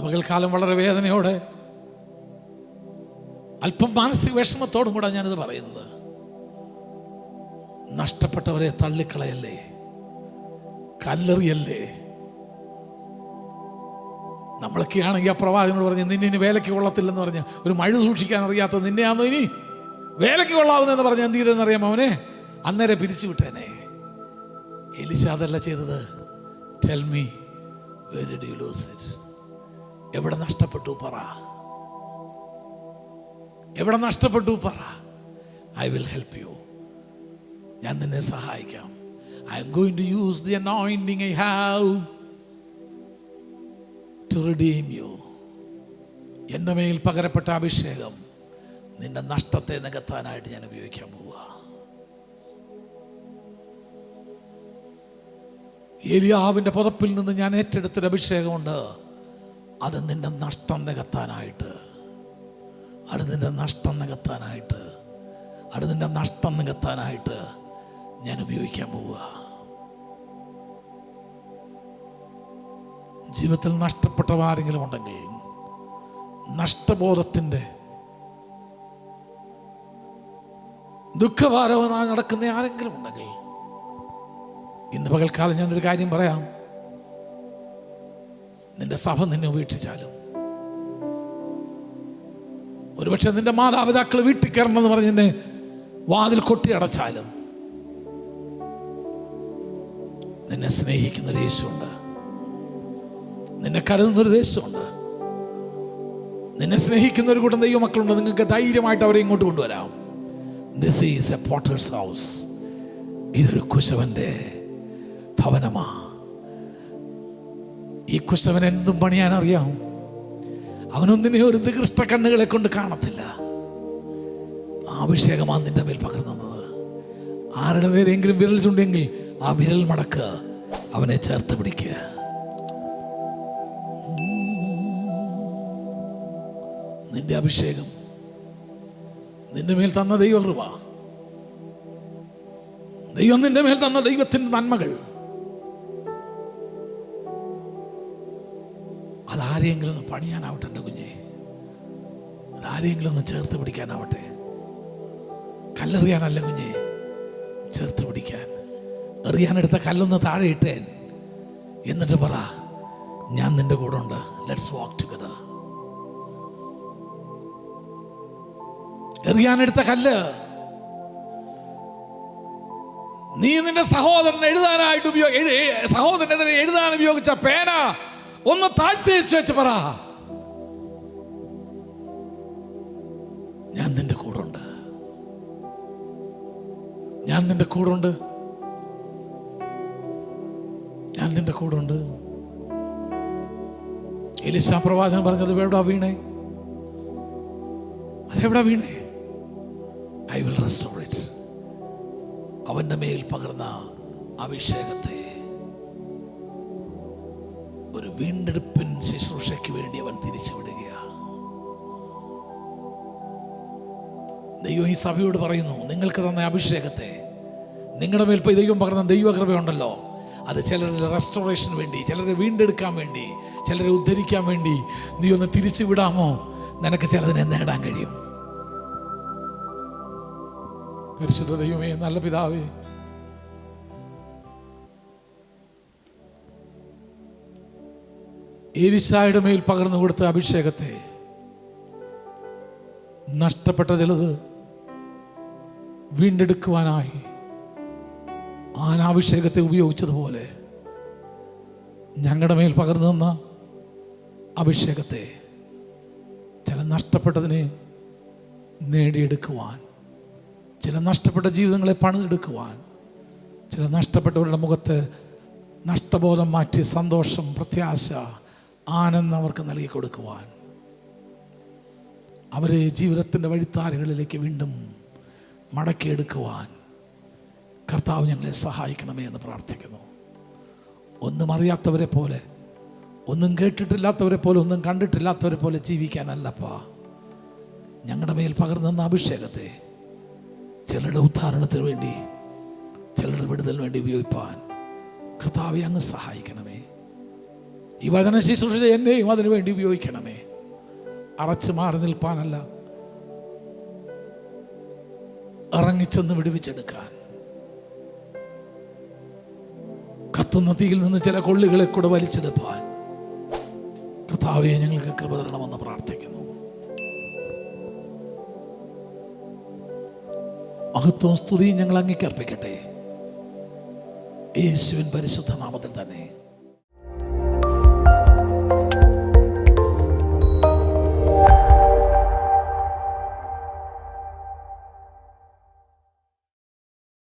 പകൽക്കാലം വളരെ വേദനയോടെ, അല്പം മാനസിക വിഷമത്തോടും കൂടെ ഞാനിത് പറയുന്നത്. നഷ്ടപ്പെട്ടവരെ തള്ളിക്കളയല്ലേ, കല്ലെറിയല്ലേ. നമ്മളൊക്കെ ആണെങ്കിൽ ആ പ്രവാചകനോട് പറഞ്ഞ്, നിന്നെ ഇനി വേലയ്ക്ക് കൊള്ളത്തില്ലെന്ന് പറഞ്ഞ്, ഒരു മഴ സൂക്ഷിക്കാൻ അറിയാത്ത നിന്നെയാണോ ഇനി വേലയ്ക്ക് കൊള്ളാവുന്നതെന്ന് പറഞ്ഞ് എന്ത് ചെയ്തെന്നറിയാമോ? അവനെ അന്നേരം പിരിച്ചു വിട്ടേനെ. എലീശ അതല്ല ചെയ്തത്. Tell me where did you lose it? എവിടെ നഷ്ടപ്പെട്ടു പറ, എവിടെ നഷ്ടപ്പെട്ടു പറ. I will help you. ഞാൻ നിന്നെ സഹായിക്കാം. I am going to use the anointing I have to redeem you. എൻ്റെ മേൽ പകരപ്പെട്ട അഭിഷേകം നിന്റെ നഷ്ടത്തെ നികത്താനായിട്ട് ഞാൻ ഉപയോഗിക്കാൻ പോവുക. ഏലിയാവിൻ്റെ പുതപ്പിൽ നിന്ന് ഞാൻ ഏറ്റെടുത്തൊരു അഭിഷേകമുണ്ട്. അത് നിന്റെ നഷ്ടം നികത്താനായിട്ട്, അത് നിന്റെ നഷ്ടം നികത്താനായിട്ട് ഞാൻ ഉപയോഗിക്കാൻ പോവുക. ജീവിതത്തിൽ നഷ്ടപ്പെട്ട ആരെങ്കിലും ഉണ്ടെങ്കിൽ, നഷ്ടബോധത്തിൻ്റെ ദുഃഖഭാരവുമായി നടക്കുന്ന ആരെങ്കിലും ഉണ്ടെങ്കിൽ, ഇന്ന് പകൽക്കാലം ഞാനൊരു കാര്യം പറയാം. നിന്റെ സഭ നിന്നെ ഉപേക്ഷിച്ചാലും, ഒരുപക്ഷെ നിന്റെ മാതാപിതാക്കൾ വീട്ടിൽ കയറണമെന്ന് പറഞ്ഞ് നിന്നെ വാതിൽ കൊട്ടി അടച്ചാലും, നിന്നെ സ്നേഹിക്കുന്നൊരു യേശുണ്ട്, നിന്നെ കരുതുന്നൊരു ദേശമുണ്ട്, നിന്നെ സ്നേഹിക്കുന്ന ഒരു കൂട്ടം ദൈവമക്കളുണ്ട്. നിങ്ങൾക്ക് ധൈര്യമായിട്ട് അവരെ ഇങ്ങോട്ട് കൊണ്ടുവരാം. This is a potter's house. ഇതൊരു കുശവന്റെ ഭവനമാ. ഈ കുശവൻ എന്തും പണിയാൻ അറിയാം. അവനൊന്നിനെ ഒരു നികൃഷ്ട കണ്ണുകളെ കൊണ്ട് കാണത്തില്ല. അഭിഷേകമാണ് നിന്റെ മേൽ പകർന്നത്. ആരുടെ നേരെങ്കിലും വിരൽ ചൂണ്ടെങ്കിൽ ആ വിരൽ മടക്കുക, അവനെ ചേർത്ത് പിടിക്കുക. നിന്റെ അഭിഷേകം, നിന്റെ മേൽ തന്ന ദൈവകൃപ, ദൈവം നിന്റെ മേൽ തന്ന ദൈവത്തിന്റെ നന്മകൾ, അതാരെയെങ്കിലും ഒന്ന് പണിയാനാവട്ടെ എൻ്റെ കുഞ്ഞെ, അതാരെയെങ്കിലും ഒന്ന് ചേർത്ത് പിടിക്കാനാവട്ടെ. കല്ലെറിയാനല്ല കുഞ്ഞെ, ചേർത്ത് പിടിക്കാൻ. എറിയാനെടുത്ത കല്ലൊന്ന് താഴെ ഇട്ടേൻ, എന്നിട്ട് പറ, ഞാൻ നിന്റെ കൂടെ ഉണ്ട്, ലെറ്റ്സ് വാക്ക് ടുഗദർ. എറിയാനെടുത്ത കല്ല് നീ നിന്റെ സഹോദരൻ എഴുതാനായിട്ട് സഹോദരനെതിരെ എഴുതാൻ ഉപയോഗിച്ച പേന ഒന്ന് താഴ്ത്തി വെച്ച് പറ, ഞാൻ നിന്റെ കൂടെ ഉണ്ട്, ഞാൻ നിന്റെ കൂടെ ഉണ്ട്, ഞാൻ നിന്റെ കൂടെ ഉണ്ട്. എലീശാ പ്രവാചകൻ പറഞ്ഞത് എവിടാ വീണേ? അതെവിടാ വീണേ? I will restore it. അവന്റെ മേൽ പകർന്ന അഭിഷേകത്തെ ഒരു വീണ്ടെടുപ്പിൻ ശുശ്രൂഷയ്ക്ക് വേണ്ടി അവൻ തിരിച്ചു വിടുകയാണ്. ദൈവം ഈ സഭയോട് പറയുന്നു, നിങ്ങൾക്ക് തന്ന അഭിഷേകത്തെ, നിങ്ങളുടെ മേൽ ദൈവം പകർന്ന ദൈവകൃപയുണ്ടല്ലോ, അത് ചിലരുടെ റെസ്റ്റോറേഷന് വേണ്ടി, ചിലരെ വീണ്ടെടുക്കാൻ വേണ്ടി, ചിലരെ ഉദ്ധരിക്കാൻ വേണ്ടി നീ ഒന്ന് തിരിച്ചു വിടാമോ? നിനക്ക് ചിലതിനെ നേടാൻ കഴിയും. പരിശുദ്ധ ദൈവമേ, നല്ല പിതാവേ, എലീശായുടെ മേൽ പകർന്നു കൊടുത്ത അഭിഷേകത്തെ നഷ്ടപ്പെട്ട ചിലത് വീണ്ടെടുക്കുവാനായി ആനാഭിഷേകത്തെ ഉപയോഗിച്ചതുപോലെ ഞങ്ങളുടെ മേൽ പകർന്നു തന്ന അഭിഷേകത്തെ ചില നഷ്ടപ്പെട്ടതിനെ നേടിയെടുക്കുവാൻ, ചില നഷ്ടപ്പെട്ട ജീവിതങ്ങളെ പണിതെടുക്കുവാൻ, ചില നഷ്ടപ്പെട്ടവരുടെ മുഖത്ത് നഷ്ടബോധം മാറ്റി സന്തോഷം, പ്രത്യാശ, ആനന്ദം അവർക്ക് നൽകി കൊടുക്കുവാൻ, അവരെ ജീവിതത്തിൻ്റെ വഴിത്താരകളിലേക്ക് വീണ്ടും മടക്കിയെടുക്കുവാൻ കർത്താവ് ഞങ്ങളെ സഹായിക്കണമേ എന്ന് പ്രാർത്ഥിക്കുന്നു. ഒന്നും അറിയാത്തവരെ പോലെ, ഒന്നും കേട്ടിട്ടില്ലാത്തവരെ പോലെ, ഒന്നും കണ്ടിട്ടില്ലാത്തവരെ പോലെ ജീവിക്കാനല്ലപ്പാ ഞങ്ങളുടെ മേൽ പകർന്നു തന്ന അഭിഷേകത്തെ ചിലരുടെ ഉദ്ധാരണത്തിന് വേണ്ടി, ചിലരുടെ വിടുതലിന് വേണ്ടി ഉപയോഗിപ്പാൻ കർത്താവെ അങ്ങ് സഹായിക്കണമേ. ഈ വചന ശുശ്രൂഷ എന്നെയും അതിനു വേണ്ടി ഉപയോഗിക്കണമേ. അറച്ചു മാറി നിൽപ്പാനല്ല, ഇറങ്ങിച്ചെന്ന് വിടുവിച്ചെടുക്കാൻ, കത്തുന്ന തീയിൽ നിന്ന് ചില കൊള്ളികളെ കൂടെ വലിച്ചെടുപ്പാൻ കർത്താവെ ഞങ്ങൾക്ക് കൃപ തരണമെന്ന് പ്രാർത്ഥിക്കുന്നു. മഹത്വവും സ്തുതിയും ഞങ്ങൾ അങ്ങേക്ക് അർപ്പിക്കട്ടെ, യേശുവിൻ പരിശുദ്ധ നാമത്തിൽ തന്നെ.